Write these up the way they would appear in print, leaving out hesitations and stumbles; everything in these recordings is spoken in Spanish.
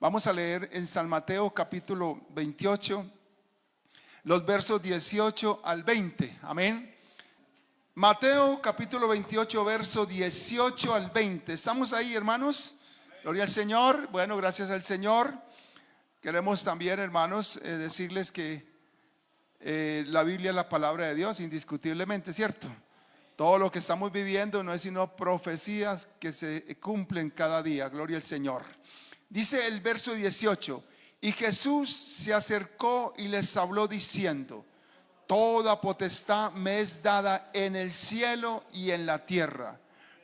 Vamos a leer en San Mateo capítulo 28, los versos 18 al 20. Amén. Mateo capítulo 28, verso 18 al 20. ¿Estamos ahí, hermanos? Gloria al Señor. Bueno, gracias al Señor. Queremos también, hermanos, decirles que la Biblia es la palabra de Dios, indiscutiblemente, ¿cierto? Todo lo que estamos viviendo no es sino profecías que se cumplen cada día. Gloria al Señor. Dice el verso 18: y Jesús se acercó y les habló diciendo: toda potestad me es dada en el cielo y en la tierra.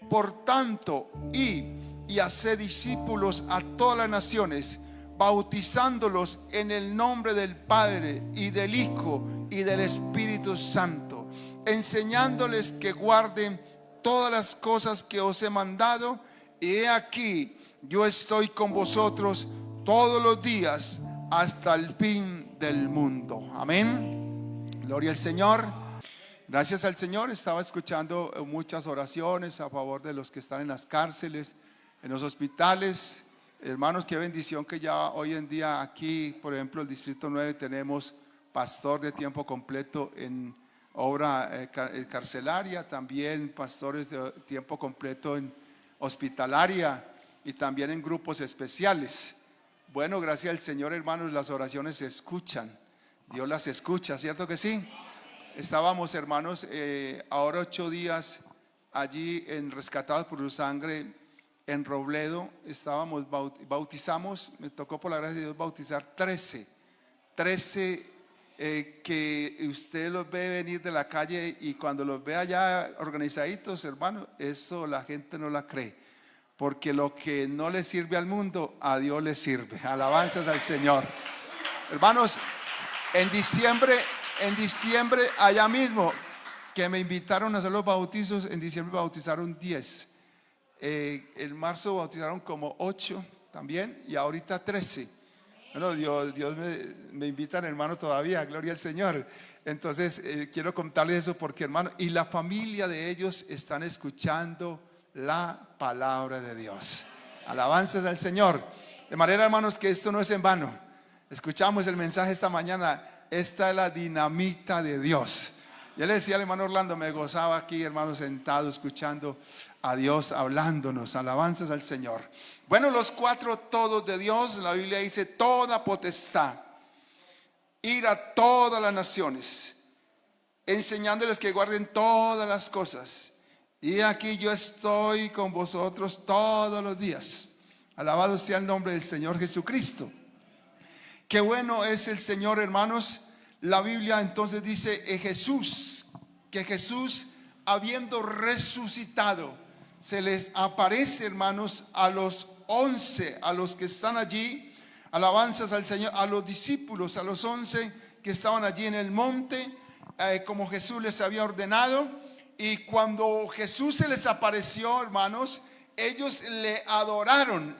Por tanto, id y haced discípulos a todas las naciones, bautizándolos en el nombre del Padre y del Hijo y del Espíritu Santo, enseñándoles que guarden todas las cosas que os he mandado. Y he aquí, yo estoy con vosotros todos los días hasta el fin del mundo. Amén. Gloria al Señor. Gracias al Señor. Estaba escuchando muchas oraciones a favor de los que están en las cárceles, en los hospitales. Hermanos, qué bendición que ya hoy en día aquí, por ejemplo, el Distrito 9, tenemos pastor de tiempo completo en obra carcelaria, también pastores de tiempo completo en hospitalaria y también en grupos especiales. Bueno, gracias al Señor, hermanos, las oraciones se escuchan. Dios las escucha, ¿cierto que sí? Estábamos, hermanos, ahora 8 días allí en Rescatados por su Sangre en Robledo. Estábamos, bautizamos, me tocó por la gracia de Dios bautizar 13 que usted los ve venir de la calle, y cuando los ve allá organizaditos, hermano, eso la gente no la cree, porque lo que no le sirve al mundo, a Dios le sirve. Alabanzas al Señor. Hermanos, en diciembre allá mismo que me invitaron a hacer los bautizos, en diciembre bautizaron 10, en marzo bautizaron como 8 también, y ahorita 13. Bueno, Dios me invitan, hermano, todavía, gloria al Señor. Entonces quiero contarles eso porque, hermano, y la familia de ellos están escuchando la palabra de Dios. Alabanzas al Señor. De manera, hermanos, que esto no es en vano. Escuchamos el mensaje esta mañana. Esta es la dinamita de Dios. Yo le decía al hermano Orlando, me gozaba aquí, hermano, sentado escuchando a Dios hablándonos. Alabanzas al Señor. Bueno, los 4 todos de Dios, la Biblia dice: toda potestad, ir a todas las naciones, enseñándoles que guarden todas las cosas. Y aquí yo estoy con vosotros todos los días. Alabado sea el nombre del Señor Jesucristo. Qué bueno es el Señor, hermanos. La Biblia entonces dice que Jesús, habiendo resucitado, se les aparece, hermanos, a los 11, a los que están allí. Alabanzas al Señor, a los discípulos, a los 11 que estaban allí en el monte, como Jesús les había ordenado. Y cuando Jesús se les apareció, hermanos, ellos le adoraron.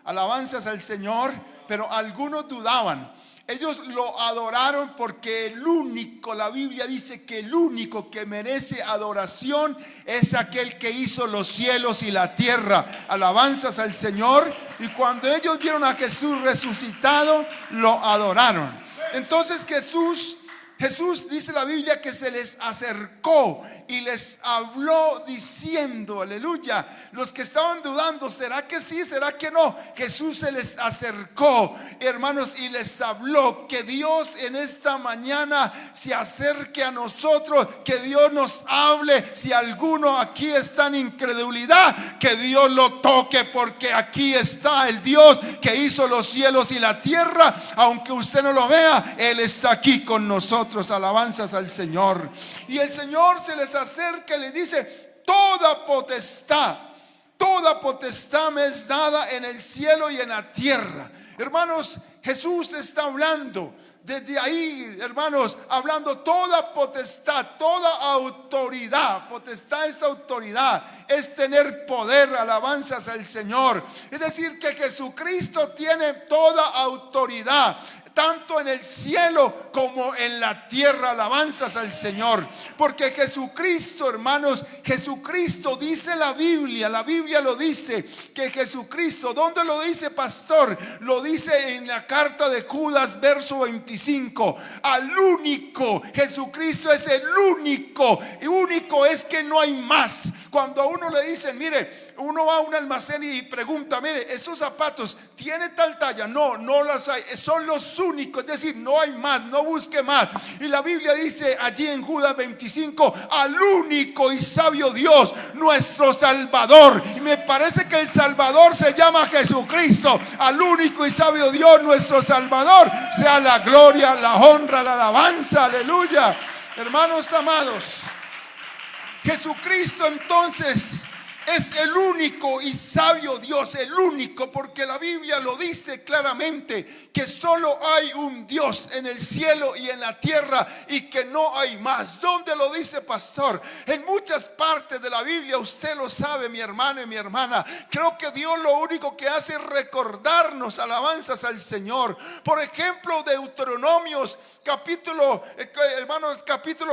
Alabanzas al Señor, pero algunos dudaban. Ellos lo adoraron porque el único, la Biblia dice que el único que merece adoración es aquel que hizo los cielos y la tierra. Alabanzas al Señor. Y cuando ellos vieron a Jesús resucitado, lo adoraron. Entonces Jesús dice la Biblia que se les acercó y les habló diciendo, aleluya, los que estaban dudando, ¿será que sí? ¿Será que no? Jesús se les acercó, hermanos, y les habló. Que Dios en esta mañana se acerque a nosotros, que Dios nos hable. Si alguno aquí está en incredulidad, que Dios lo toque, porque aquí está el Dios que hizo los cielos y la tierra. Aunque usted no lo vea, Él está aquí con nosotros. Alabanzas al Señor. Y el Señor se les acerca y le dice: toda potestad me es dada en el cielo y en la tierra. Hermanos, Jesús está hablando desde ahí, hermanos, hablando toda potestad, toda autoridad. Potestad es autoridad, es tener poder. Alabanzas al Señor. Es decir, que Jesucristo tiene toda autoridad. tanto en el cielo como en la tierra. Alabanzas al Señor. Porque Jesucristo, hermanos, Jesucristo dice la Biblia lo dice, que Jesucristo, ¿dónde lo dice, pastor? Lo dice en la carta de Judas, verso 25. Al único, Jesucristo es el único, y único es que no hay más. Cuando a uno le dicen, mire, uno va a un almacén y pregunta, mire, esos zapatos ¿tiene tal talla? No las hay, son los únicos, es decir, no hay más, no busque más. Y la Biblia dice allí en Judas 25, al único y sabio Dios, nuestro Salvador. Y me parece que el Salvador se llama Jesucristo. Al único y sabio Dios, nuestro Salvador, sea la gloria, la honra, la alabanza, aleluya. Hermanos amados, Jesucristo entonces es el único y sabio Dios, el único, porque la Biblia lo dice claramente, que solo hay un Dios en el cielo y en la tierra y que no hay más. ¿Dónde lo dice, pastor? En muchas partes de la Biblia, usted lo sabe, mi hermano y mi hermana. Creo que Dios lo único que hace es recordarnos alabanzas al Señor. Por ejemplo, Deuteronomios capítulo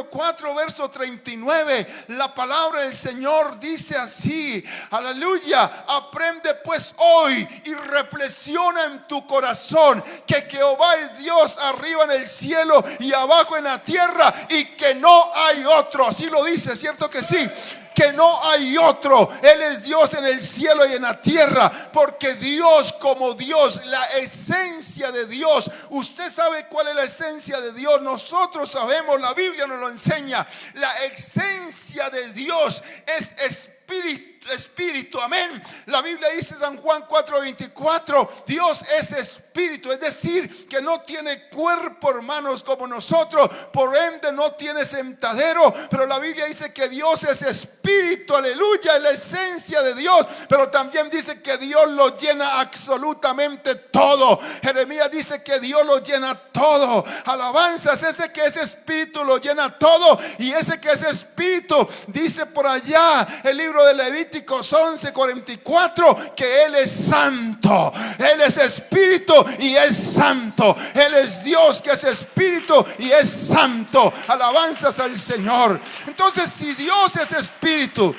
4, verso 39, la palabra del Señor dice así, aleluya: aprende pues hoy y reflexiona en tu corazón que Jehová es Dios arriba en el cielo y abajo en la tierra, y que no hay otro. Así lo dice, ¿cierto que sí? Que no hay otro. Él es Dios en el cielo y en la tierra, porque Dios, como Dios, la esencia de Dios, usted sabe cuál es la esencia de Dios. Nosotros sabemos, la Biblia nos lo enseña. La esencia de Dios es espíritu, amén. La Biblia dice, San Juan 4:24, Dios es espíritu, es decir, que no tiene cuerpo, hermanos, como nosotros, por ende no tiene sentadero. Pero la Biblia dice que Dios es espíritu, aleluya, es la esencia de Dios. Pero también dice que Dios lo llena absolutamente todo. Jeremías dice que Dios lo llena todo. Alabanzas, ese que es espíritu lo llena todo. Y ese que es espíritu, dice por allá el libro de Levíticos 11:44, que Él es santo. Él es espíritu y es santo. Él es Dios que es espíritu y es santo. Alabanzas al Señor. Entonces, si Dios es espíritu,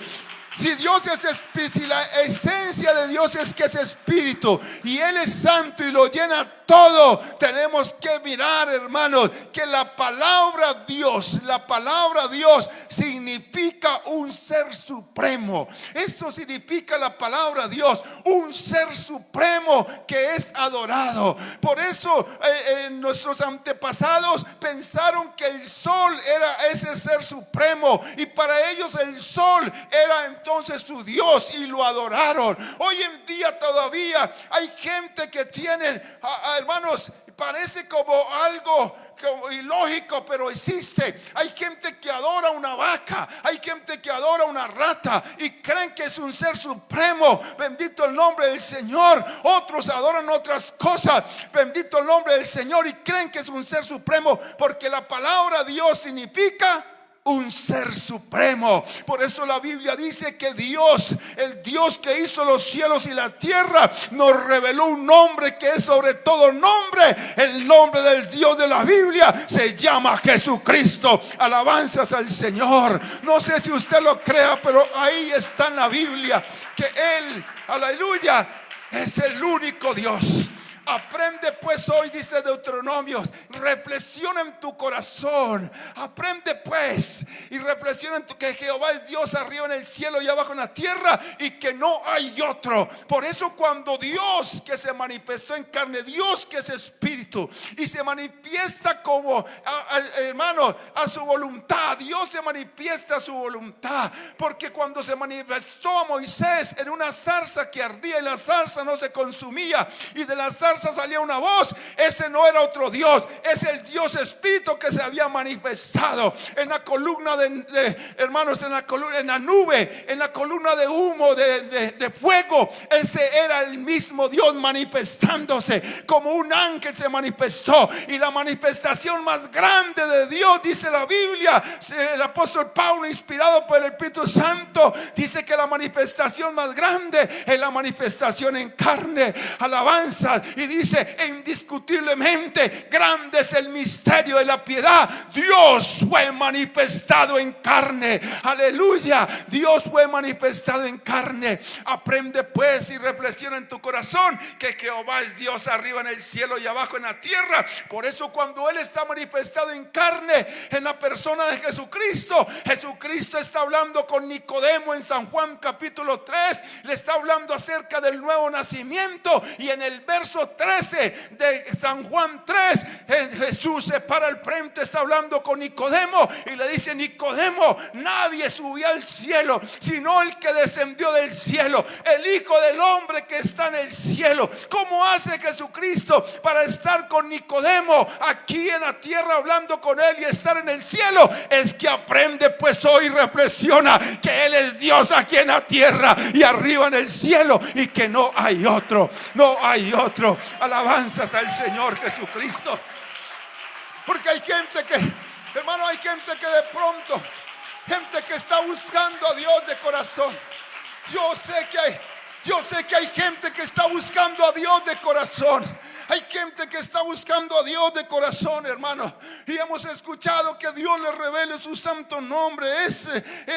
si Dios es espíritu, si la esencia de Dios es que es espíritu y Él es santo y lo llena todo, tenemos que mirar, hermanos, que la palabra Dios significa un ser supremo. Eso significa la palabra Dios, un ser supremo que es adorado. Por eso nuestros antepasados pensaron que el sol era ese ser supremo, y para ellos el sol era entonces su Dios, y lo adoraron. Hoy en día todavía hay gente que tienen, hermanos, parece como algo ilógico, pero existe. Hay gente que adora una vaca, hay gente que adora una rata y creen que es un ser supremo. Bendito el nombre del Señor. Otros adoran otras cosas, bendito el nombre del Señor, y creen que es un ser supremo, porque la palabra Dios significa un ser supremo. Por eso la Biblia dice que Dios, el Dios que hizo los cielos y la tierra, nos reveló un nombre que es sobre todo nombre. El nombre del Dios de la Biblia se llama Jesucristo. Alabanzas al Señor. No sé si usted lo crea, pero ahí está en la Biblia que Él, aleluya, es el único Dios. Aprende pues hoy, dice Deuteronomio, reflexiona en tu corazón. Aprende pues y reflexiona en que Jehová es Dios arriba en el cielo y abajo en la tierra, y que no hay otro. Por eso cuando Dios, que se manifestó en carne, Dios que es espíritu y se manifiesta como hermano a su voluntad, Dios se manifiesta a su voluntad. Porque cuando se manifestó a Moisés en una zarza que ardía y la zarza no se consumía, y de la zarza salía una voz, ese no era otro Dios, es el Dios espíritu que se había manifestado en la columna hermanos, en la columna, en la nube, en la columna de humo, de fuego. Ese era el mismo Dios manifestándose como un ángel. Se manifestó, y la manifestación más grande de Dios, dice la Biblia, el apóstol Pablo, inspirado por el Espíritu Santo, dice que la manifestación más grande es la manifestación en carne. Alabanza. Y y dice: indiscutiblemente grande es el misterio de la piedad. Dios fue manifestado en carne. Aleluya, Dios fue manifestado en carne. Aprende pues y reflexiona en tu corazón que Jehová es Dios arriba en el cielo y abajo en la tierra. Por eso cuando Él está manifestado en carne, en la persona de Jesucristo, Jesucristo está hablando con Nicodemo en San Juan capítulo 3, le está hablando acerca del nuevo nacimiento. Y en el verso 13 de San Juan 3, Jesús se para al frente, está hablando con Nicodemo y le dice: Nicodemo, nadie subió al cielo sino el que descendió del cielo, el Hijo del Hombre que está en el cielo. ¿Cómo hace Jesucristo para estar con Nicodemo aquí en la tierra hablando con él y estar en el cielo? Es que aprende pues hoy, reflexiona que Él es Dios aquí en la tierra y arriba en el cielo, y que no hay otro, no hay otro. Alabanzas al Señor Jesucristo. Porque hay gente que, hermano, hay gente que de pronto, gente que está buscando a Dios de corazón. Yo sé que hay gente que está buscando a Dios de corazón. Hay gente que está buscando a Dios de corazón, hermano. Y hemos escuchado que Dios le revele su santo nombre. Es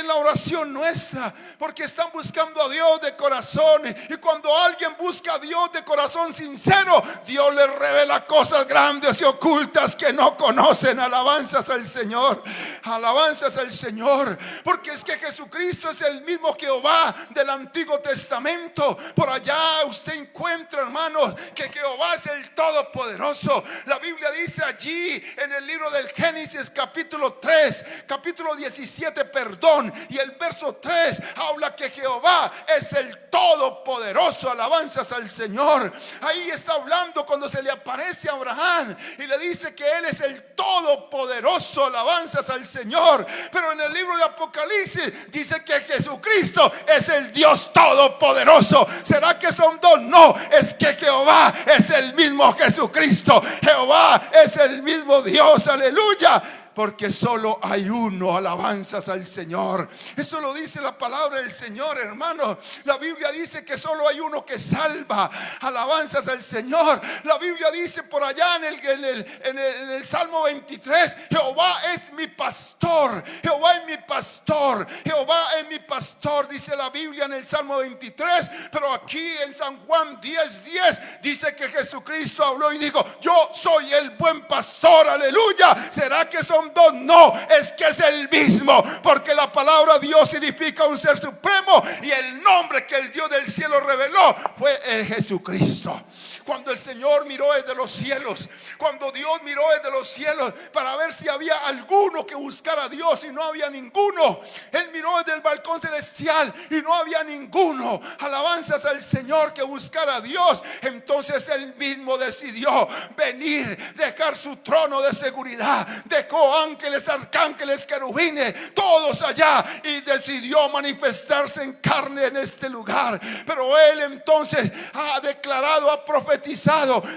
la oración nuestra, porque están buscando a Dios de corazón. Y cuando alguien busca a Dios de corazón sincero, Dios le revela cosas grandes y ocultas que no conocen. Alabanzas al Señor, alabanzas al Señor. Porque es que Jesucristo es el mismo Jehová del Antiguo Testamento. Por allá usted encuentra, hermanos, que Jehová es el Todopoderoso. La Biblia dice allí en el libro del Génesis capítulo 3, capítulo 17, perdón, y el verso 3 habla que Jehová es el Todopoderoso. Alabanzas al Señor. Ahí está hablando cuando se le aparece a Abraham y le dice que Él es el Todopoderoso. Alabanzas al Señor. Pero en el libro de Apocalipsis dice que Jesucristo es el Dios Todopoderoso. ¿Será que son dos? No, es que Jehová es el mismo Jesucristo. Jehová es el mismo Dios. Aleluya. Porque solo hay uno. Alabanzas al Señor. Eso lo dice la palabra del Señor, hermano. La Biblia dice que solo hay uno que salva. Alabanzas al Señor. La Biblia dice por allá en el Salmo 23: Jehová es mi pastor. Jehová es mi pastor. Jehová es mi pastor, dice la Biblia en el Salmo 23. Pero aquí en San Juan 10:10 dice que Jesucristo habló y dijo: yo soy el buen pastor. Aleluya. ¿Será que son dos? No, es que es el mismo, porque la palabra Dios significa un ser supremo, y el nombre que el Dios del cielo reveló fue el Jesucristo. Cuando el Señor miró desde los cielos, cuando Dios miró desde los cielos para ver si había alguno que buscara a Dios, y no había ninguno. Él miró desde el balcón celestial y no había ninguno. Alabanzas al Señor, que buscara a Dios. Entonces Él mismo decidió venir, dejar su trono de seguridad, dejó ángeles, arcángeles, querubines, todos allá, y decidió manifestarse en carne en este lugar. Pero Él entonces ha declarado, ha profetizado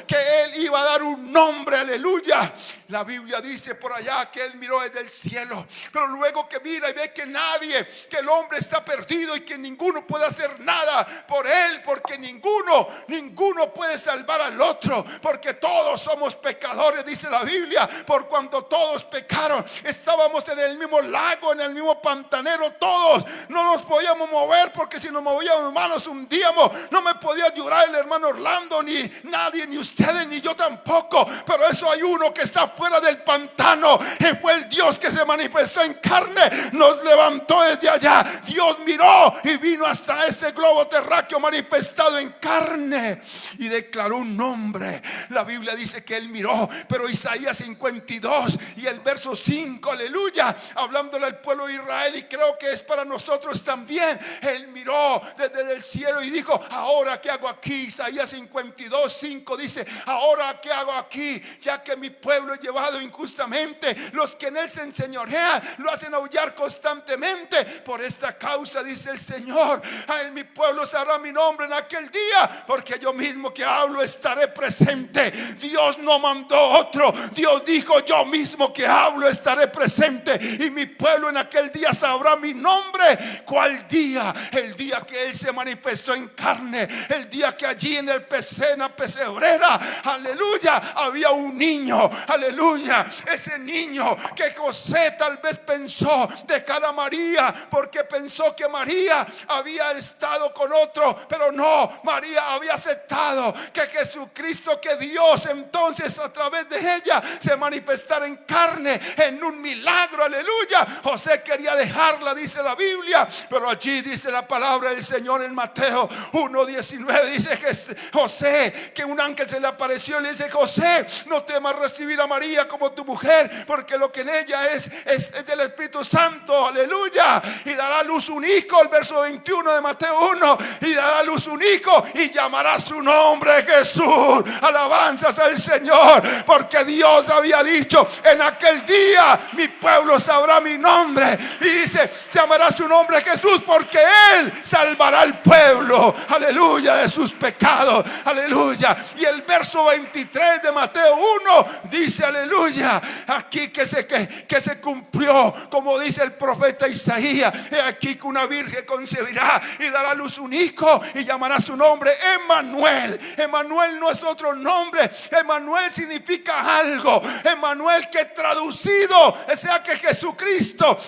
que Él iba a dar un nombre. Aleluya. La Biblia dice por allá que Él miró desde el cielo, pero luego que mira y ve que nadie, que el hombre está perdido y que ninguno puede hacer nada por él, porque ninguno puede salvar al otro, porque todos somos pecadores, dice la Biblia. Por cuanto todos pecaron, estábamos en el mismo lago, en el mismo pantanero, todos no nos podíamos mover, porque si nos movíamos, hermanos, hundíamos. No me podía ayudar el hermano Orlando, ni nadie, ni ustedes, ni yo tampoco. Pero eso hay uno que está fuera del pantano, y fue el Dios que se manifestó en carne, nos levantó desde allá. Dios miró y vino hasta este globo terráqueo manifestado en carne y declaró un nombre. La Biblia dice que Él miró, pero Isaías 52 y el verso 5, aleluya, hablándole al pueblo de Israel, y creo que es para nosotros también. Él miró desde el cielo y dijo: ahora qué hago aquí. Isaías 52, 5 dice: ahora qué hago aquí, ya que mi pueblo es llevado injustamente, los que en él se enseñorean lo hacen aullar constantemente. Por esta causa, dice el Señor, en mi pueblo sabrá mi nombre en aquel día, porque yo mismo que hablo estaré presente. Dios no mandó otro, Dios dijo: yo mismo que hablo estaré presente, y mi pueblo en aquel día sabrá mi nombre. ¿Cuál día? El día que Él se manifestó en carne, el día que allí en el pesebre la pesebrera, aleluya, había un niño, aleluya. Ese niño que José tal vez pensó dejar a María, porque pensó que María había estado con otro, pero no, María había aceptado que Jesucristo, que Dios entonces a través de ella se manifestara en carne, en un milagro, aleluya. José quería dejarla, dice la Biblia, pero allí dice la palabra del Señor en Mateo 1:19, dice que José, que un ángel se le apareció y le dice: José, no temas recibir a María como tu mujer, porque lo que en ella es del Espíritu Santo, aleluya. Y dará a luz un hijo, el verso 21 de Mateo 1, y dará a luz un hijo y llamará su nombre Jesús. Alabanzas al Señor, porque Dios había dicho: en aquel día mi pueblo sabrá mi nombre. Y dice: llamará su nombre Jesús, porque Él salvará al pueblo, aleluya, de sus pecados, aleluya. Y el verso 23 de Mateo 1 dice, aleluya, aquí que se cumplió como dice el profeta Isaías: he aquí que una virgen concebirá y dará a luz un hijo y llamará su nombre Emmanuel. Emmanuel no es otro nombre, Emmanuel significa algo. Emmanuel, que traducido, o sea que Jesucristo,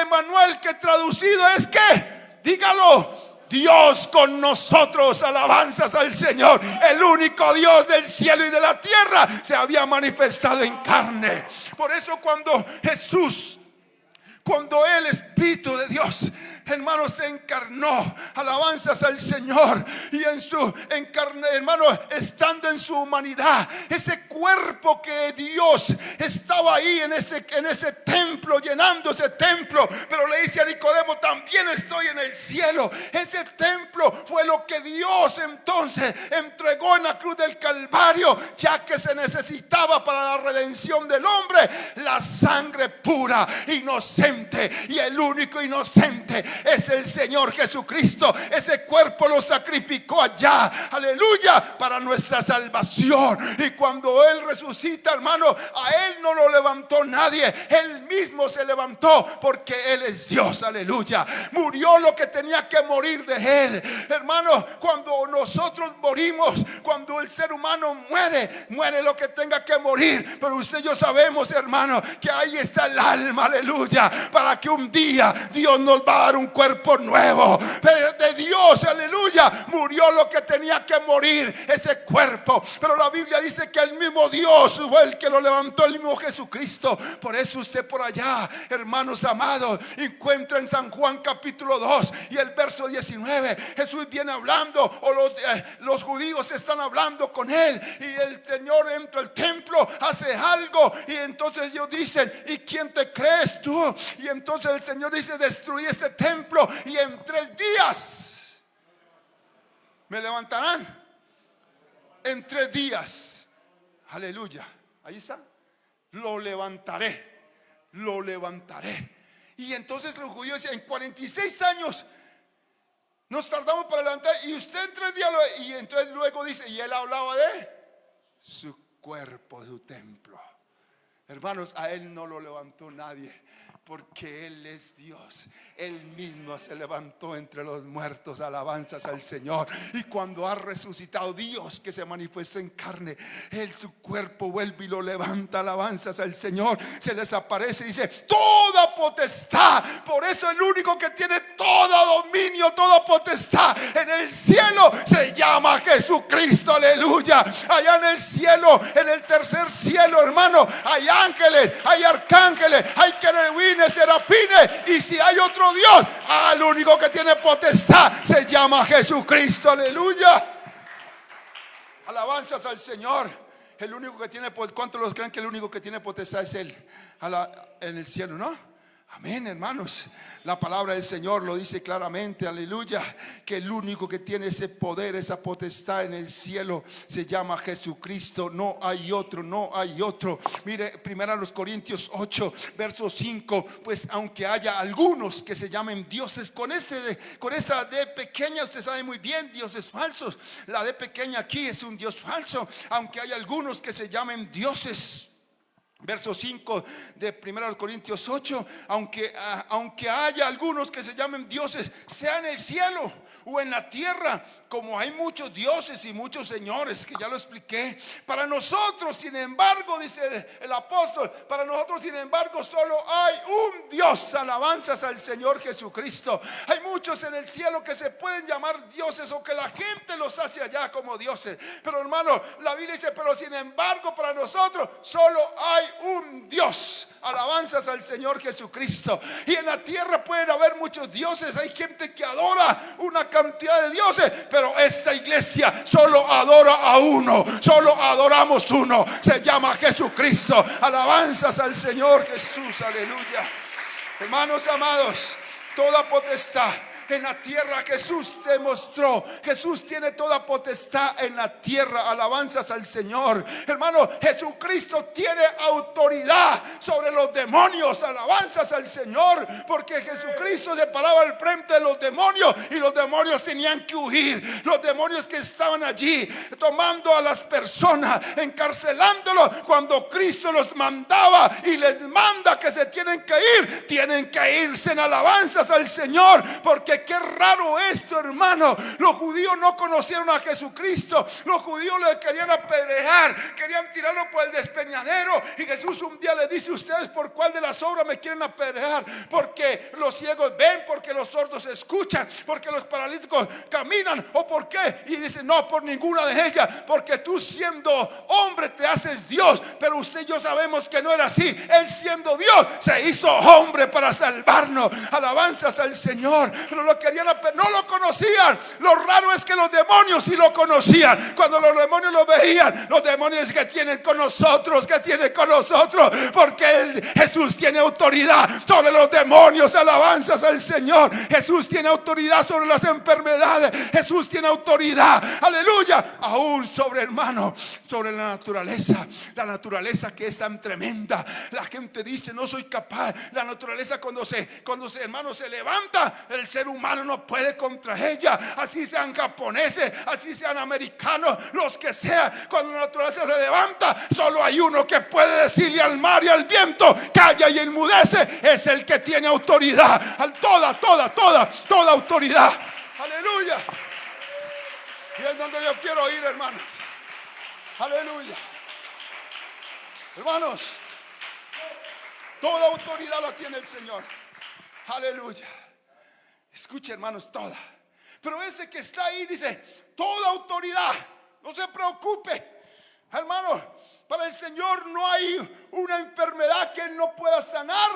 Emmanuel, que traducido es que, dígalo, Dios con nosotros. Alabanzas al Señor. El único Dios del cielo y de la tierra se había manifestado en carne. Por eso cuando el Espíritu de Dios, hermano, se encarnó, alabanzas al Señor, y en su encarne, hermano, estando en su humanidad, ese cuerpo que Dios estaba ahí en ese templo, llenando ese templo, pero le dice a Nicodemo: también estoy en el cielo. Ese templo fue lo que Dios entonces entregó en la cruz del Calvario, ya que se necesitaba para la redención del hombre la sangre pura, inocente. Y el único inocente es el Señor Jesucristo. Ese cuerpo lo sacrificó allá, aleluya, para nuestra salvación. Y cuando Él resucita, hermano, a Él no lo levantó nadie, Él mismo se levantó, porque Él es Dios, aleluya. Murió lo que tenía que morir de Él, hermano. Cuando nosotros morimos, cuando el ser humano muere lo que tenga que morir. Pero usted y yo sabemos, hermano, que ahí está el alma, aleluya, para que un día Dios nos va a dar un cuerpo nuevo. Pero de Dios, aleluya, murió lo que tenía que morir, ese cuerpo. Pero la Biblia dice que el mismo Dios fue el que lo levantó, el mismo Jesucristo. Por eso usted por allá, hermanos amados, encuentra en San Juan capítulo 2 y el verso 19, Jesús viene hablando, o los judíos están hablando con Él, y el Señor entra al templo, hace algo, y entonces ellos dicen: ¿y quién te crees tú? Y entonces el Señor dice: destruí ese templo y en 3 días me levantarán. En 3 días, aleluya, ahí está, lo levantaré. Y entonces los judíos decían: en 46 años nos tardamos para levantar, y usted en 3 días y entonces luego dice: y Él hablaba de su cuerpo, su templo. Hermanos, a Él no lo levantó nadie, porque Él es Dios. Él mismo se levantó entre los muertos. Alabanzas al Señor. Y cuando ha resucitado, Dios que se manifestó en carne, Él su cuerpo vuelve y lo levanta. Alabanzas al Señor. Se les aparece y dice: toda potestad. Por eso el único que tiene todo dominio, toda potestad en el cielo se llama Jesucristo. Aleluya. Allá en el cielo, en el tercer cielo, hermano, hay ángeles, hay arcángeles, hay querubines, serafines. Y si hay otro Dios, el único que tiene potestad se llama Jesucristo. Aleluya. Alabanzas al Señor. El único que tiene, ¿cuántos los creen que el único que tiene potestad es Él en el cielo, no? Amén, hermanos. La palabra del Señor lo dice claramente, aleluya, que el único que tiene ese poder, esa potestad en el cielo se llama Jesucristo. No hay otro, no hay otro. Mire, primera los Corintios 8, verso 5. Pues aunque haya algunos que se llamen dioses, con esa D pequeña, usted sabe muy bien, dioses falsos. La D pequeña aquí es un Dios falso. Aunque haya algunos que se llamen dioses. Verso 5 de 1 Corintios 8. Aunque haya algunos que se llamen dioses, sea en el cielo o en la tierra, como hay muchos dioses y muchos señores, que ya lo expliqué, para nosotros, sin embargo, dice el apóstol, para nosotros, sin embargo, solo hay un Dios. Alabanzas al Señor Jesucristo. Hay muchos en el cielo que se pueden llamar dioses, o que la gente los hace allá como dioses, pero hermano, la Biblia dice, pero sin embargo, para nosotros solo hay un Dios. Alabanzas al Señor Jesucristo. Y en la tierra pueden haber muchos dioses, hay gente que adora una cantidad de dioses, pero esta iglesia solo adora a uno, solo adoramos uno, se llama Jesucristo. Alabanzas al Señor Jesús, aleluya. Hermanos amados, toda potestad en la tierra Jesús demostró. Jesús tiene toda potestad en la tierra. Alabanzas al Señor. Hermano, Jesucristo tiene autoridad sobre los demonios. Alabanzas al Señor, porque Jesucristo se paraba al frente de los demonios y los demonios tenían que huir. Los demonios que estaban allí tomando a las personas, encarcelándolos, cuando Cristo los mandaba y les manda que se tienen que irse en alabanzas al Señor, porque qué raro esto, hermano. Los judíos no conocieron a Jesucristo. Los judíos le querían apedrear, querían tirarlo por el despeñadero, y Jesús un día le dice: ustedes por cuál de las obras me quieren apedrear, porque los ciegos ven, porque los sordos escuchan, porque los paralíticos caminan, o por qué. Y dice: no, por ninguna de ellas, porque tú siendo hombre te haces Dios. Pero usted y yo sabemos que no era así. Él siendo Dios se hizo hombre para salvarnos. Alabanzas al Señor. Pero no lo conocían. Lo raro es que los demonios sí lo conocían. Cuando los demonios lo veían, los demonios: que tienen con nosotros, que tiene con nosotros, porque Jesús tiene autoridad sobre los demonios. Alabanzas al Señor. Jesús tiene autoridad sobre las enfermedades. Jesús tiene autoridad, aleluya, aún sobre, hermano, sobre la naturaleza que es tan tremenda. La gente dice: no soy capaz. La naturaleza cuando hermano, se levanta, el ser humano no puede contra ella. Así sean japoneses, así sean americanos, los que sean, cuando la naturaleza se levanta, solo hay uno que puede decirle al mar y al viento: calla y enmudece. Es el que tiene autoridad, toda autoridad, aleluya. Y es donde yo quiero ir, hermanos, aleluya. Hermanos, toda autoridad la tiene el Señor, aleluya. Escuche, hermanos, toda. Pero ese que está ahí dice: toda autoridad. No se preocupe, hermano. Para el Señor no hay una enfermedad que Él no pueda sanar.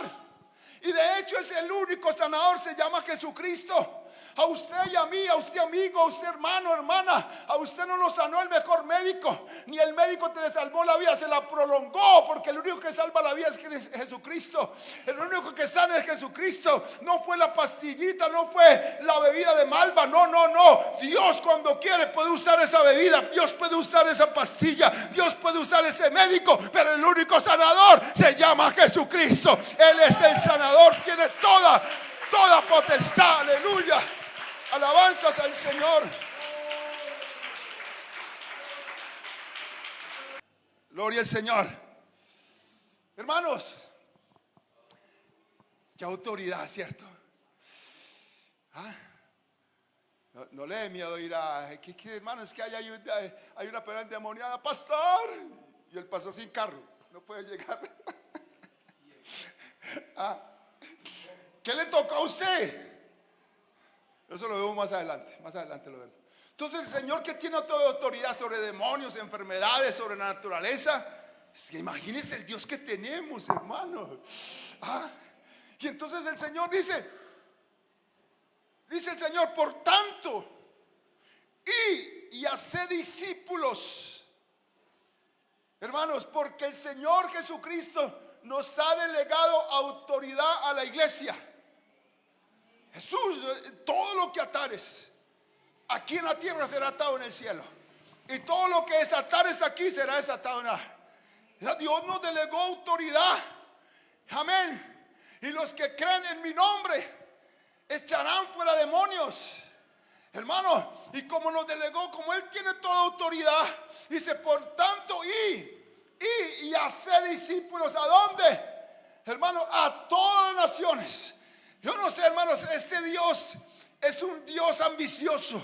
Y de hecho es el único sanador. Se llama Jesucristo. A usted y a mí, a usted amigo, a usted hermano, hermana, a usted no lo sanó el mejor médico, ni el médico te le salvó la vida, se la prolongó, porque el único que salva la vida es Jesucristo. El único que sana es Jesucristo. No fue la pastillita, no fue la bebida de malva, no. Dios cuando quiere puede usar esa bebida, Dios puede usar esa pastilla, Dios puede usar ese médico, pero el único sanador se llama Jesucristo. Él es el sanador, tiene toda potestad, aleluya. Alabanzas al Señor. Gloria al Señor. Hermanos, qué autoridad, ¿cierto? No le dé miedo ir a hermanos, es que hay una persona endemoniada, pastor, y el pastor sin carro no puede llegar. ¿Qué le tocó a usted? Eso lo vemos más adelante lo vemos. Entonces el Señor, que tiene toda autoridad sobre demonios, enfermedades, sobre la naturaleza, es que imagínense el Dios que tenemos, hermano. Y entonces el Señor dice el Señor: por tanto, y haced discípulos, hermanos, porque el Señor Jesucristo nos ha delegado autoridad a la iglesia. Jesús: todo lo que atares aquí en la tierra será atado en el cielo, y todo lo que desatares aquí será desatado en la. Dios nos delegó autoridad, amén. Y los que creen en mi nombre echarán fuera demonios, hermano. Y como nos delegó, como Él tiene toda autoridad, dice: por tanto, y hacer discípulos. ¿A dónde, hermano? A todas las naciones. Yo no sé, hermanos, este Dios es un Dios ambicioso.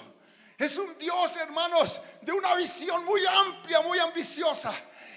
Es un Dios, hermanos, de una visión muy amplia, muy ambiciosa.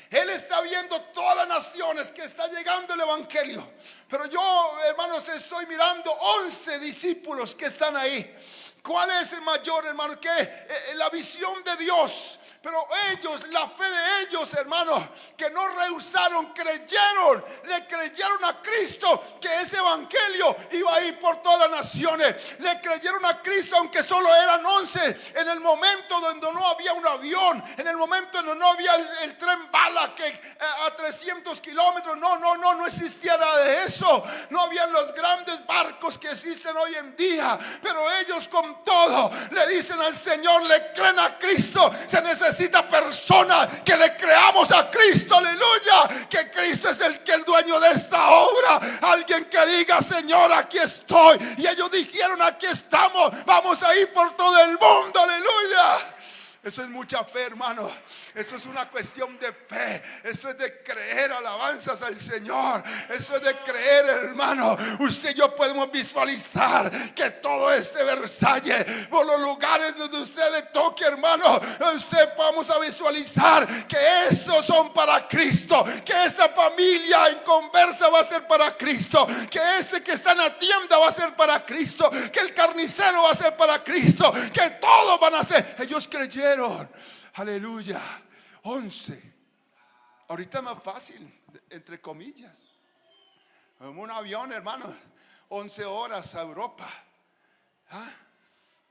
Él está viendo todas las naciones que está llegando el evangelio. Pero yo, hermanos, estoy mirando 11 discípulos que están ahí. ¿Cuál es el mayor, hermano? Que la visión de Dios. Pero ellos, la fe de ellos, hermanos, que no rehusaron, creyeron, le creyeron a Cristo que ese evangelio iba a ir por todas las naciones. Le creyeron a Cristo aunque solo eran 11. En el momento donde no había un avión, en el momento donde no había el tren bala que a 300 kilómetros, no existía nada de eso. No habían los grandes barcos que existen hoy en día. Pero ellos con todo le dicen al Señor, le creen a Cristo. Se necesita personas que le creamos a Cristo, aleluya, que Cristo es el dueño de esta obra. Alguien que diga, Señor, aquí estoy. Y ellos dijeron, aquí estamos, vamos a ir por todo el mundo, aleluya. Eso es mucha fe, hermano. Eso es una cuestión de fe. Eso es de creer, alabanzas al Señor. Eso es de creer, hermano. Usted y yo podemos visualizar que todo este Versalles, por los lugares donde usted le toque, hermano, usted vamos a visualizar que esos son para Cristo. Que esa familia en conversa va a ser para Cristo. Que ese que está en la tienda va a ser para Cristo. Que el carnicero va a ser para Cristo. Que todos van a ser. Ellos creyeron. Aleluya. 11. Ahorita es más fácil, entre comillas. En un avión, hermano, 11 horas a Europa,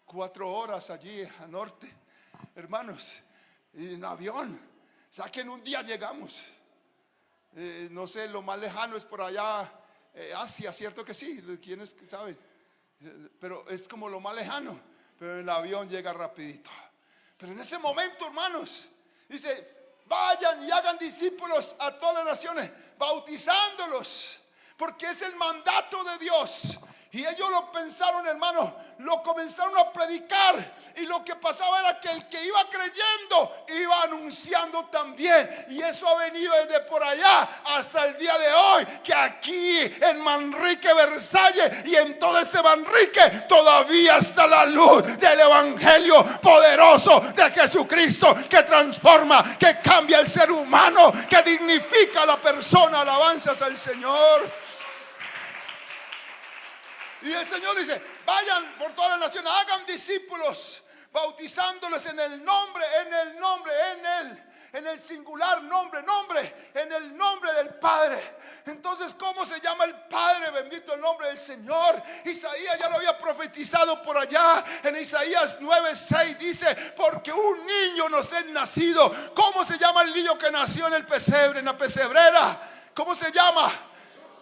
4 horas allí al norte, hermanos, en avión. O sea que en un día llegamos. No sé, lo más lejano es por allá, Asia, ¿cierto que sí? ¿Quiénes saben? Pero es como lo más lejano. Pero el avión llega rapidito. Pero en ese momento, hermanos, dice, vayan y hagan discípulos a todas las naciones, bautizándolos, porque es el mandato de Dios. Y ellos lo pensaron, hermanos, lo comenzaron a predicar. Y lo que pasaba era que el que iba creyendo iba anunciando también. Y eso ha venido desde por allá hasta el día de hoy. Que aquí en Manrique, Versalles y en todo este Manrique todavía está la luz del evangelio poderoso de Jesucristo, que transforma, que cambia el ser humano, que dignifica a la persona. Alabanzas al Señor. Y el Señor dice, vayan por todas las naciones, hagan discípulos, bautizándoles en el nombre, en el singular nombre, en el nombre del Padre. Entonces, ¿cómo se llama el Padre? Bendito el nombre del Señor. Isaías ya lo había profetizado por allá. En Isaías 9:6 dice, porque un niño nos es nacido. ¿Cómo se llama el niño que nació en el pesebre, en la pesebrera? ¿Cómo se llama?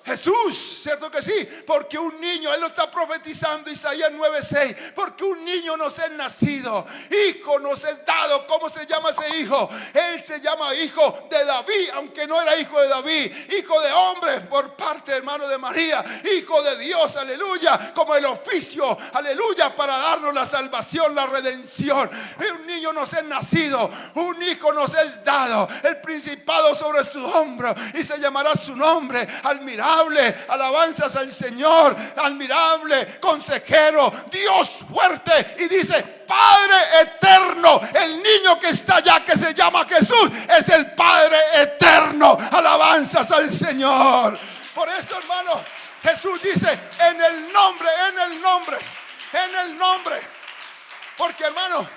Jesús, ¿cierto que sí? Porque un niño, él lo está profetizando, Isaías 9:6, porque un niño nos es nacido, hijo nos es dado. ¿Cómo se llama ese hijo? Él se llama hijo de David, aunque no era hijo de David, hijo de hombre por parte, hermano, de María, hijo de Dios, aleluya, como el oficio, aleluya, para darnos la salvación, la redención. Un niño nos es nacido, un hijo nos es dado, el principado sobre su hombro, y se llamará su nombre admirable, alabanzas al Señor, admirable, consejero, Dios fuerte. Y dice, Padre eterno. El niño que está allá, que se llama Jesús, es el Padre eterno. Alabanzas al Señor. Por eso, hermano, Jesús dice, en el nombre. Porque, hermano,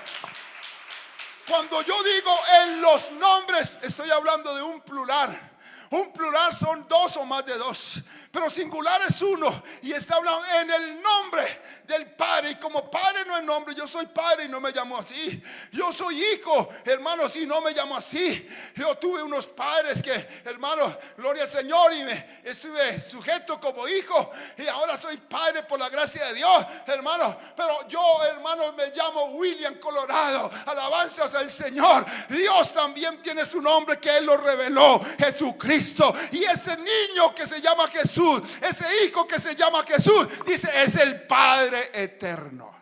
cuando yo digo en los nombres, estoy hablando de un plural. Un plural son dos o más de dos, pero singular es uno. Y está hablando en el nombre del Padre. Y como Padre no es nombre, yo soy Padre y no me llamo así. Yo soy hijo, hermanos, y no me llamo así. Yo tuve unos padres que, hermanos, gloria al Señor, y me estuve sujeto como hijo, y ahora soy padre por la gracia de Dios, hermanos. Pero yo, hermanos, me llamo William Colorado. Alabanzas al Señor. Dios también tiene su nombre, que Él lo reveló, Jesucristo. Y ese niño que se llama Jesús, ese hijo que se llama Jesús, dice, es el Padre eterno.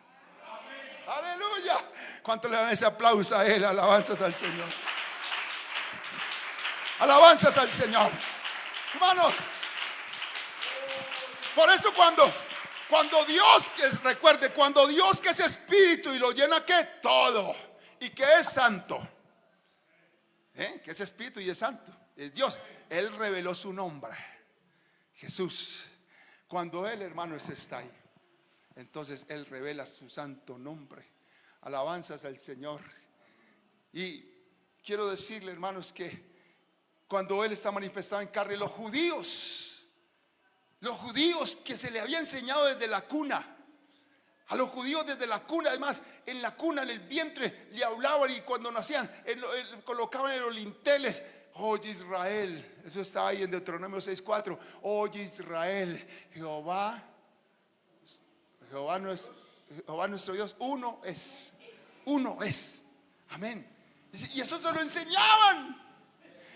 Amén. Aleluya. ¿Cuánto le dan ese aplauso a Él? Alabanzas al Señor. Alabanzas al Señor. Hermano, por eso cuando Cuando Dios, recuerde, cuando Dios que es espíritu y lo llena que todo, y que es santo, que es espíritu y es santo, es Dios. Él reveló su nombre, Jesús. Cuando Él, hermanos, está ahí, entonces Él revela su santo nombre. Alabanzas al Señor. Y quiero decirle, hermanos, que cuando Él está manifestado en carne, los judíos que se le había enseñado desde la cuna, a los judíos desde la cuna, además en la cuna, en el vientre, le hablaban, y cuando nacían colocaban en los linteles: oye Israel, eso está ahí en Deuteronomio 6:4. Oye Israel, Jehová nuestro Dios, uno es. Amén. Y eso se lo enseñaban.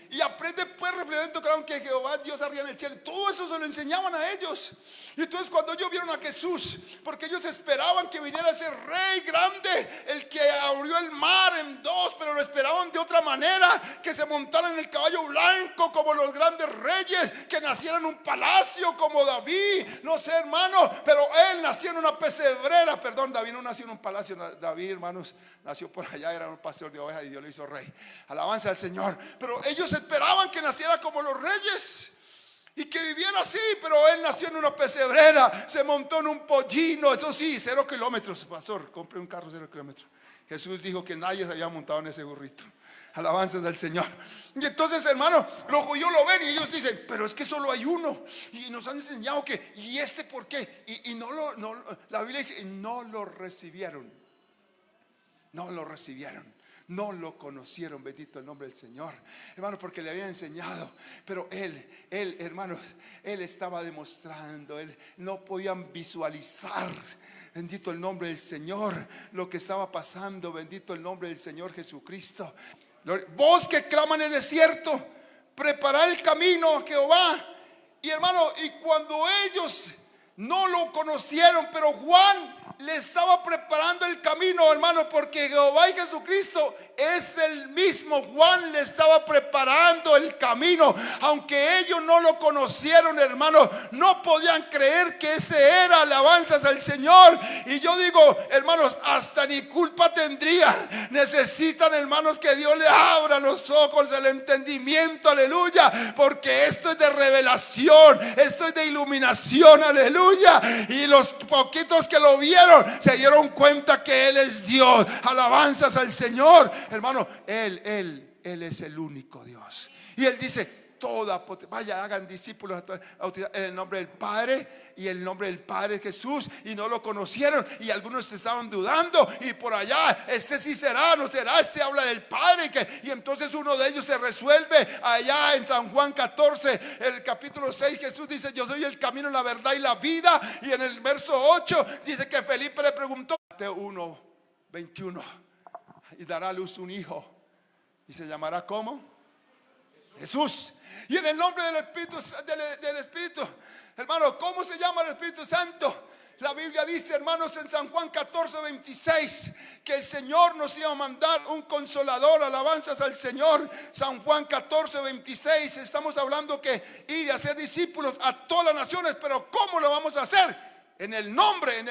Y aprende pues, refiriendo, claro, que Jehová Dios arriba en el cielo. Todo eso se lo enseñaban a ellos. Y entonces cuando ellos vieron a Jesús, porque ellos esperaban que viniera ese rey grande, el que abrió el mar en dos, pero lo esperaban de otra manera, que se montara en el caballo blanco como los grandes reyes, que naciera en un palacio como David. No sé, hermano, pero él nació en una pesebrera. Perdón, David no nació en un palacio. David, hermanos, nació por allá, era un pastor de ovejas y Dios lo hizo rey. Alabanza al Señor. Pero ellos esperaban que naciera como los reyes y que viviera así, pero él nació en una pesebrera, se montó en un pollino. Eso sí, 0 kilómetros, pastor, compré un carro 0 kilómetros. Jesús dijo que nadie se había montado en ese burrito. Alabanzas del Señor. Y entonces, hermano, los judíos lo ven y ellos dicen: pero es que solo hay uno, y nos han enseñado que, ¿y este por qué? Y la Biblia dice: no lo recibieron. No lo conocieron, bendito el nombre del Señor, hermano, porque le habían enseñado. Pero él, hermanos, él estaba demostrando, él no podían visualizar, bendito el nombre del Señor, lo que estaba pasando. Bendito el nombre del Señor Jesucristo. Vos que claman en el desierto, preparad el camino a Jehová. Y hermano, y cuando ellos no lo conocieron, pero Juan le estaba preparando el camino, hermano, porque Jehová y Jesucristo es el mismo. Juan le estaba preparando el camino, aunque ellos no lo conocieron, hermano, no podían creer que ese era. Alabanzas al Señor. Y yo digo, hermanos, hasta ni culpa tendrían. Necesitan, hermanos, que Dios le abra los ojos, el entendimiento, aleluya, porque esto es de revelación, esto es de iluminación, aleluya. Y los poquitos que lo vieron se dieron cuenta que Él es Dios. Alabanzas al Señor, hermano. Él es el único Dios. Y Él dice: vaya, hagan discípulos en el nombre del Padre, y el nombre del Padre Jesús. Y no lo conocieron, y algunos estaban dudando, y por allá, este sí será, no será, este habla del Padre, y entonces uno de ellos se resuelve allá en San Juan 14, el capítulo 6. Jesús dice: yo soy el camino, la verdad y la vida. Y en el verso 8 dice que Felipe le preguntó, Mateo 1:21, y dará a luz un hijo, y se llamará ¿cómo? Jesús. Y en el nombre del Espíritu, hermano, ¿cómo se llama el Espíritu Santo? La Biblia dice, hermanos, en San Juan 14:26, que el Señor nos iba a mandar un consolador. Alabanzas al Señor. San Juan 14:26, estamos hablando que ir a hacer discípulos a todas las naciones. Pero ¿cómo lo vamos a hacer? En el nombre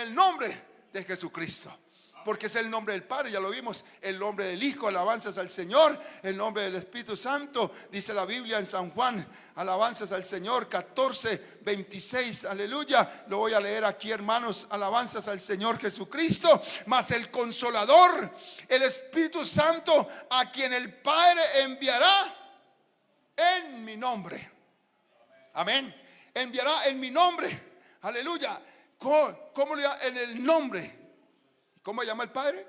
de Jesucristo, porque es el nombre del Padre, ya lo vimos, el nombre del Hijo, alabanzas al Señor, el nombre del Espíritu Santo. Dice la Biblia en San Juan, alabanzas al Señor, 14:26, aleluya. Lo voy a leer aquí, hermanos, alabanzas al Señor Jesucristo. Mas el Consolador, el Espíritu Santo, a quien el Padre enviará en mi nombre. Amén. Enviará en mi nombre, aleluya. ¿Cómo le llama? En el nombre. ¿Cómo llama el Padre?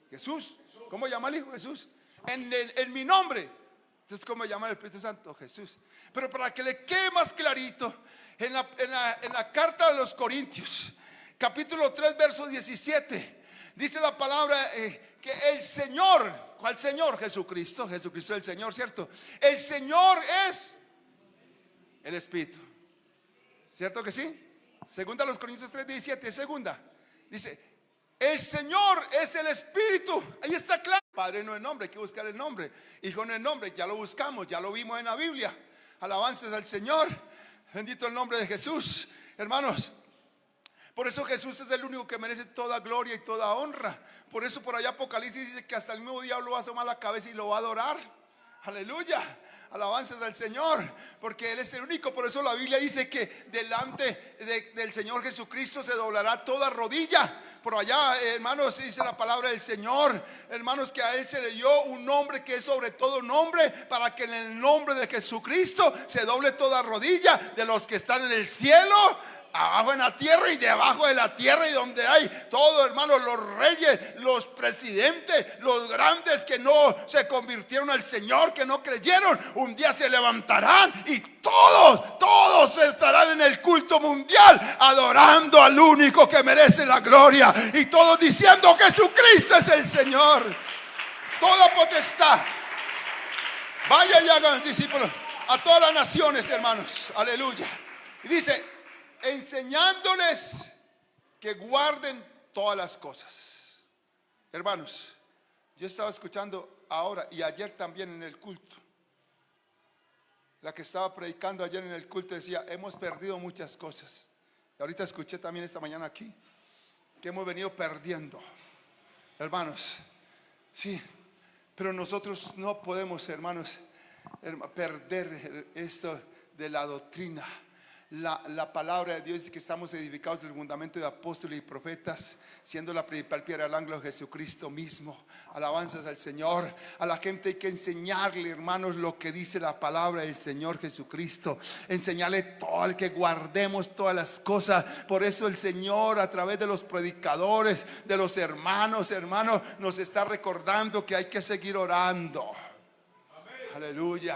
Jesús. ¿Cómo llama el Hijo? Jesús. En mi nombre. Entonces, ¿cómo llama el Espíritu Santo? Jesús. Pero para que le quede más clarito, en la carta de los Corintios, capítulo 3, verso 17, dice la palabra que el Señor, ¿cuál Señor? Jesucristo. Jesucristo es el Señor, ¿cierto? El Señor es el Espíritu. ¿Cierto que sí? Segunda a los Corintios 3, 17. Segunda. Dice: el Señor es el Espíritu. Ahí está claro. Padre no es nombre, hay que buscar el nombre. Hijo no es nombre, ya lo buscamos, ya lo vimos en la Biblia. Alabanzas al Señor. Bendito el nombre de Jesús, hermanos. Por eso Jesús es el único que merece toda gloria y toda honra. Por eso por allá Apocalipsis dice que hasta el mismo diablo va a asomar la cabeza y lo va a adorar. Aleluya. Alabanzas al Señor, porque Él es el único. Por eso la Biblia dice que delante del Señor Jesucristo se doblará toda rodilla. Por allá, hermanos, dice la palabra del Señor, hermanos, que a Él se le dio un nombre que es sobre todo nombre, para que en el nombre de Jesucristo se doble toda rodilla de los que están en el cielo, abajo en la tierra y debajo de la tierra, y donde hay todo, hermanos, los reyes, los presidentes, los grandes que no se convirtieron al Señor, que no creyeron, un día se levantarán y todos estarán en el culto mundial adorando al único que merece la gloria, y todos diciendo: Jesucristo es el Señor. Toda potestad. Vaya y hagan discípulos a todas las naciones, hermanos. Aleluya. Y dice: enseñándoles que guarden todas las cosas. Hermanos, yo estaba escuchando ahora y ayer también en el culto, la que estaba predicando ayer en el culto decía: hemos perdido muchas cosas. Y ahorita escuché también esta mañana aquí que hemos venido perdiendo, hermanos. Sí, pero nosotros no podemos, hermanos, perder esto de la doctrina. La palabra de Dios dice que estamos edificados en el fundamento de apóstoles y profetas, siendo la principal piedra del ángulo Jesucristo mismo. Alabanzas al Señor. A la gente hay que enseñarle, hermanos, lo que dice la palabra del Señor Jesucristo. Enseñarle todo, el que guardemos todas las cosas. Por eso el Señor, a través de los predicadores, de los hermanos, nos está recordando que hay que seguir orando. Amén. Aleluya.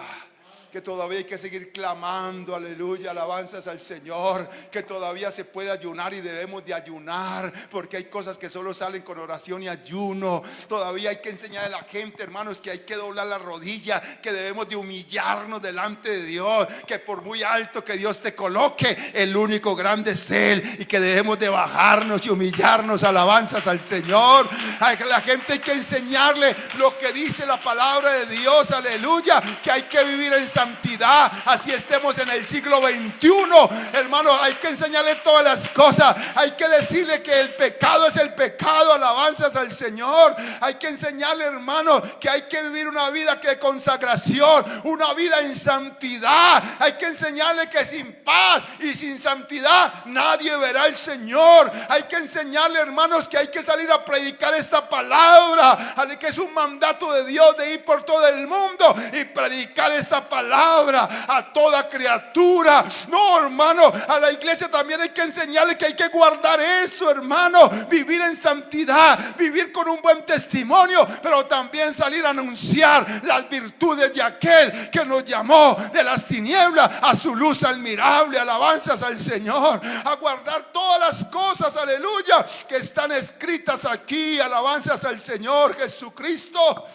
Que todavía hay que seguir clamando, aleluya, alabanzas al Señor, que todavía se puede ayunar y debemos de ayunar, porque hay cosas que solo salen con oración y ayuno. Todavía hay que enseñar a la gente, hermanos, que hay que doblar la rodilla, que debemos de humillarnos delante de Dios, que por muy alto que Dios te coloque, el único grande es Él, y que debemos de bajarnos y humillarnos, alabanzas al Señor. A la gente hay que enseñarle lo que dice la palabra de Dios, aleluya, que hay que vivir en santidad, así estemos en el siglo XXI, hermano. Hay que enseñarle todas las cosas, hay que decirle que el pecado es el pecado, alabanzas al Señor. Hay que enseñarle, hermano, que hay que vivir una vida de consagración, una vida en santidad. Hay que enseñarle que sin paz y sin santidad nadie verá al Señor. Hay que enseñarle, hermanos, que hay que salir a predicar esta palabra, que es un mandato de Dios de ir por todo el mundo y predicar esta palabra a toda criatura. No, hermano, a la iglesia también hay que enseñarle que hay que guardar eso, hermano, vivir en santidad, vivir con un buen testimonio, pero también salir a anunciar las virtudes de aquel que nos llamó de las tinieblas a su luz admirable. Alabanzas al Señor, a guardar todas las cosas, aleluya, que están escritas aquí. Alabanzas al Señor Jesucristo.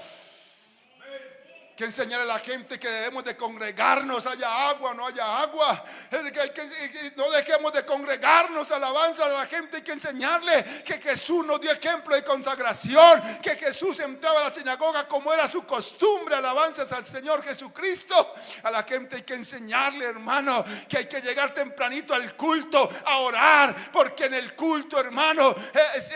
Que enseñar a la gente que debemos de congregarnos, haya agua o no haya agua, que no dejemos de congregarnos. Alabanza a la gente, hay que enseñarle que Jesús nos dio ejemplo de consagración, que Jesús entraba a la sinagoga como era su costumbre. Alabanzas al Señor Jesucristo. A la gente hay que enseñarle, hermano, que hay que llegar tempranito al culto a orar, porque en el culto, hermano,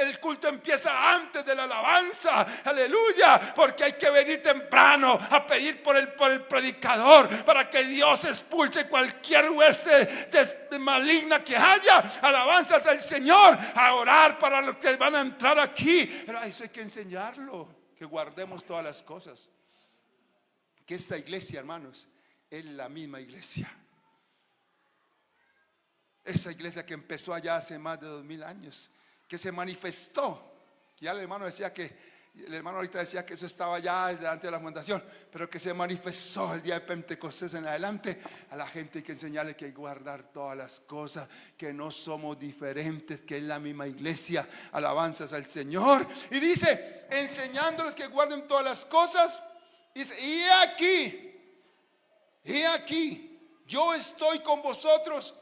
el culto empieza antes de la alabanza, aleluya, porque hay que venir temprano a pedir por el predicador, para que Dios expulse cualquier hueste maligna que haya. Alabanzas al Señor, a orar para los que van a entrar aquí. Pero eso hay que enseñarlo, que guardemos todas las cosas. Que esta iglesia, hermanos, es la misma iglesia. Esa iglesia que empezó allá hace más de 2000 años, que se manifestó. Ya el hermano decía que el hermano ahorita decía que eso estaba ya delante de la fundación, pero que se manifestó el día de Pentecostés en adelante. A la gente hay que enseñarle que hay que guardar todas las cosas, que no somos diferentes, que es la misma iglesia. Alabanzas al Señor. Y dice, enseñándoles que guarden todas las cosas, dice, y aquí, yo estoy con vosotros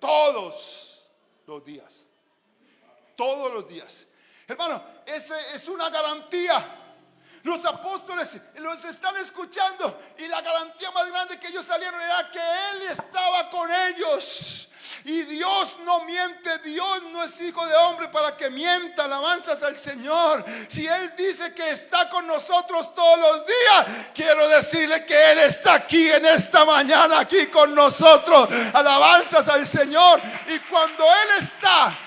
todos los días. Todos los días. Hermano, esa es una garantía. Los apóstoles los están escuchando, y la garantía más grande que ellos salieron era que Él estaba con ellos. Y Dios no miente, Dios no es hijo de hombre para que mienta. Alabanzas al Señor. Si Él dice que está con nosotros todos los días, quiero decirle que Él está aquí en esta mañana, aquí con nosotros. Alabanzas al Señor. Y cuando Él está,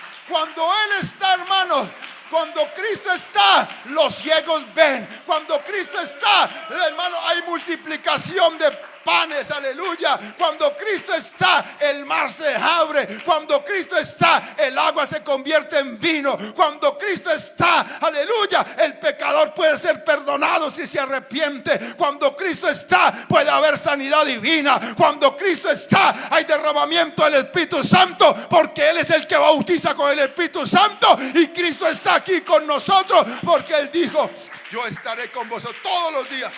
hermanos, cuando Cristo está, los ciegos ven. Cuando Cristo está, hermano, hay multiplicación de panes, aleluya. Cuando Cristo está, el mar se abre. Cuando Cristo está, el agua se convierte en vino. Cuando Cristo está, aleluya, el pecador puede ser perdonado si se arrepiente. Cuando Cristo está, puede haber sanidad divina. Cuando Cristo está, hay derramamiento del Espíritu Santo, porque Él es el que bautiza con el Espíritu Santo. Y Cristo está aquí con nosotros, porque Él dijo: yo estaré con vosotros todos los días.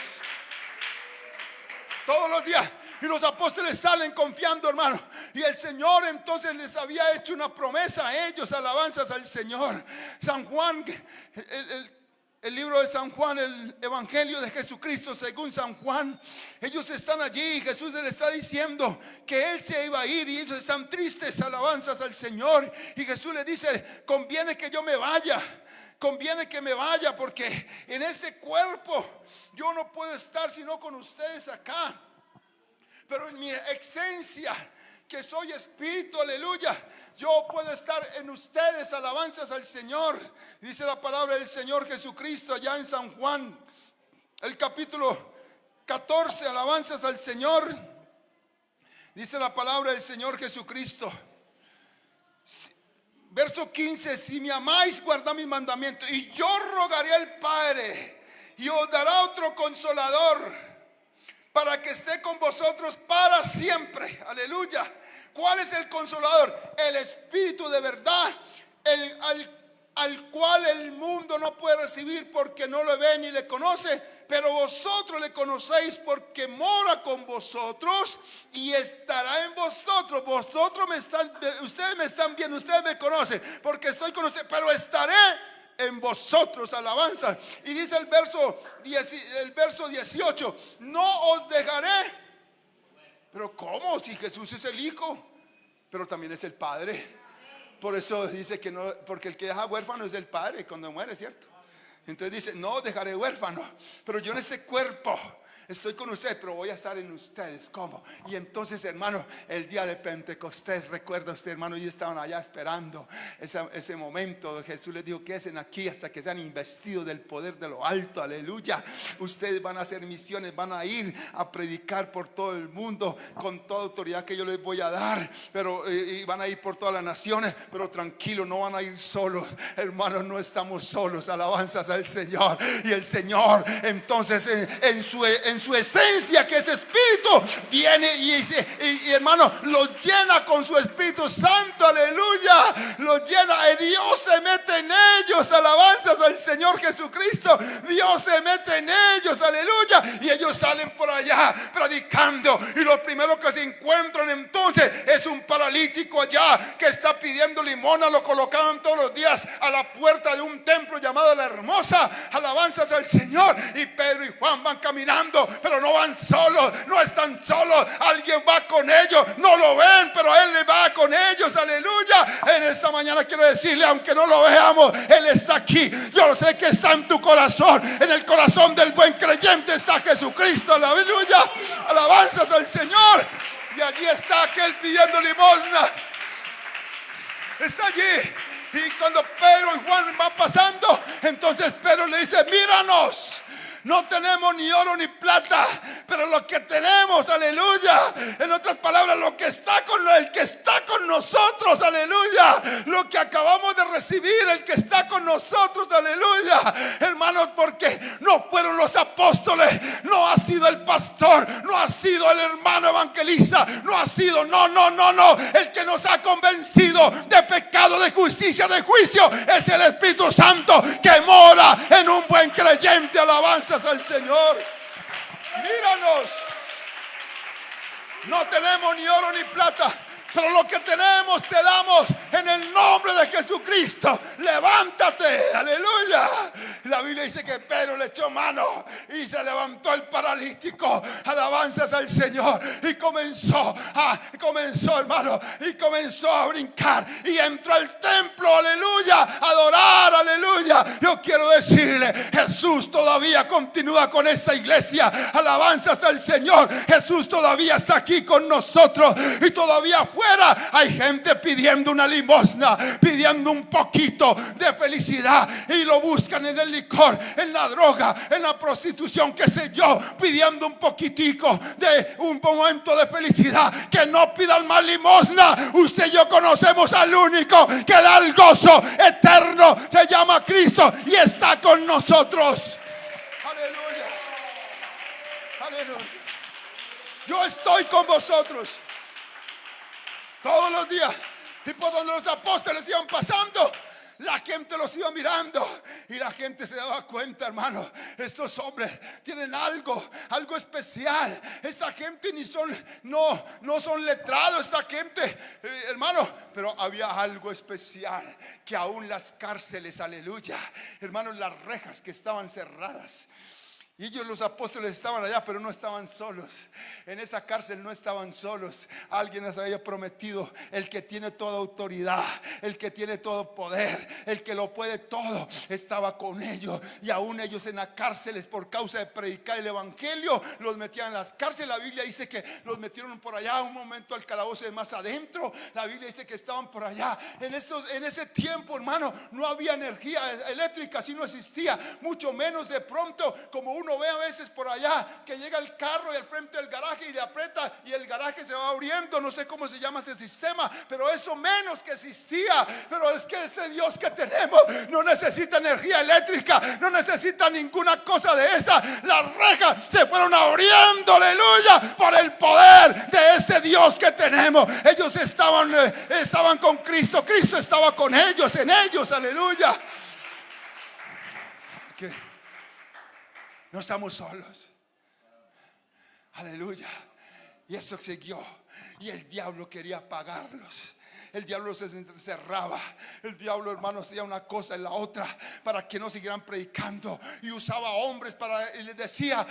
Todos los días. Y los apóstoles salen confiando, hermano. Y el Señor entonces les había hecho una promesa a ellos. Alabanzas al Señor. San Juan, el libro de San Juan, el Evangelio de Jesucristo según San Juan. Ellos están allí y Jesús les está diciendo que Él se iba a ir, y ellos están tristes. Alabanzas al Señor. Y Jesús les dice: conviene que yo me vaya. Conviene que me vaya, porque en este cuerpo yo no puedo estar sino con ustedes acá. Pero en mi esencia, que soy espíritu, aleluya, yo puedo estar en ustedes. Alabanzas al Señor. Dice la palabra del Señor Jesucristo allá en San Juan, el capítulo 14. Alabanzas al Señor. Dice la palabra del Señor Jesucristo, verso 15: si me amáis, guardad mis mandamientos, y yo rogaré al Padre, y os dará otro consolador, para que esté con vosotros para siempre. Aleluya. ¿Cuál es el consolador? El Espíritu de verdad, al cual el mundo no puede recibir, porque no lo ve ni le conoce, pero vosotros le conocéis, porque mora con vosotros y estará en vosotros. Ustedes me están viendo, ustedes me conocen, porque estoy con ustedes, pero estaré en vosotros. Alabanza. Y dice el verso 18: no os dejaré. Pero ¿cómo? Si Jesús es el Hijo, pero también es el Padre. Por eso dice que no, porque el que deja huérfano es el Padre cuando muere, ¿cierto? Entonces dice: no os dejaré huérfano. Pero yo en este cuerpo estoy con ustedes, pero voy a estar en ustedes. ¿Cómo? Y entonces, hermano, el día de Pentecostés, recuerda usted, hermano, ellos estaban allá esperando ese momento. Jesús les dijo: quédense aquí hasta que sean investidos del poder de lo alto. Aleluya. Ustedes van a hacer misiones, van a ir a predicar por todo el mundo con toda autoridad que yo les voy a dar. Pero y van a ir por todas las naciones. Pero tranquilo, no van a ir solos, hermanos, no estamos solos. Alabanzas al Señor. Y el Señor entonces en su esencia, que es espíritu, viene y hermano, los llena con su Espíritu Santo. Aleluya. Los llena. Dios se mete en ellos. Alabanzas al Señor Jesucristo. Dios se mete en ellos. Aleluya. Y ellos salen por allá predicando, y lo primero que se encuentran entonces es un paralítico allá que está pidiendo limosna. Lo colocaban todos los días a la puerta de un templo llamado La Hermosa. Alabanzas al Señor. Y Pedro y Juan van caminando, pero no van solos, no están solos. Alguien va con ellos. No lo ven, pero Él va con ellos. Aleluya. En esta mañana quiero decirle, aunque no lo veamos, Él está aquí. Yo sé que está en tu corazón. En el corazón del buen creyente está Jesucristo. Aleluya. Alabanzas al Señor. Y allí está aquel pidiendo limosna. Está allí. Y cuando Pedro y Juan van pasando, entonces Pedro le dice: míranos. No tenemos ni oro ni plata, pero lo que tenemos, aleluya, en otras palabras, lo que está el que está con nosotros, aleluya, lo que acabamos de recibir, el que está con nosotros, aleluya, hermanos, porque no fueron los apóstoles, no ha sido el pastor, no ha sido el hermano evangelista, no ha sido, no, el que nos ha convencido de pecado, de justicia, de juicio, es el Espíritu Santo que mora en un buen creyente. Alabanza al Señor. Míranos. No tenemos ni oro ni plata, pero lo que tenemos te damos en el nombre de Jesucristo. Levántate, aleluya. La Biblia dice que Pedro le echó mano y se levantó el paralítico. Alabanzas al Señor. Y comenzó, hermano, y comenzó a brincar y entró al templo, aleluya, a adorar, aleluya. Yo quiero decirle, Jesús todavía continúa con esta iglesia. Alabanzas al Señor. Jesús todavía está aquí con nosotros, y todavía afuera hay gente pidiendo una limosna, pidiendo un poquito de felicidad, y lo buscan en el licor, en la droga, en la prostitución, qué sé yo, pidiendo un poquitico de un momento de felicidad. Que no pidan más limosna. Usted y yo conocemos al único que da el gozo eterno. Se llama Cristo y está con nosotros. Aleluya, aleluya. Yo estoy con vosotros todos los días. Y por donde los apóstoles iban pasando, la gente los iba mirando, y la gente se daba cuenta, hermano, estos hombres tienen algo especial. Esta gente no son letrados, esta gente, hermano, pero había algo especial, que aún las cárceles, aleluya, hermano, las rejas que estaban cerradas, y ellos, los apóstoles, estaban allá, pero no estaban solos. En esa cárcel no estaban solos. Alguien les había prometido: el que tiene toda autoridad, el que tiene todo poder, el que lo puede todo, estaba con ellos. Y aún ellos en las cárceles, por causa de predicar el evangelio, los metían en las cárceles. La Biblia dice que los metieron por allá un momento al calabozo de más adentro. La Biblia dice que estaban por allá. En ese tiempo, hermano, no había energía eléctrica, así no existía. Mucho menos de pronto, como uno ve a veces por allá, que llega el carro y al frente del garaje y le aprieta y el garaje se va abriendo. No sé cómo se llama ese sistema, pero eso menos que existía. Pero es que ese Dios que tenemos no necesita energía eléctrica, no necesita ninguna cosa de esa. Las rejas se fueron abriendo, aleluya, por el poder de ese Dios que tenemos. Ellos estaban con Cristo, Cristo estaba con ellos, en ellos, aleluya. Que no estamos solos, aleluya. Y eso siguió, y el diablo quería apagarlos. El diablo se encerraba. El diablo, hermano, hacía una cosa en la otra para que no siguieran predicando, y usaba hombres y le decía: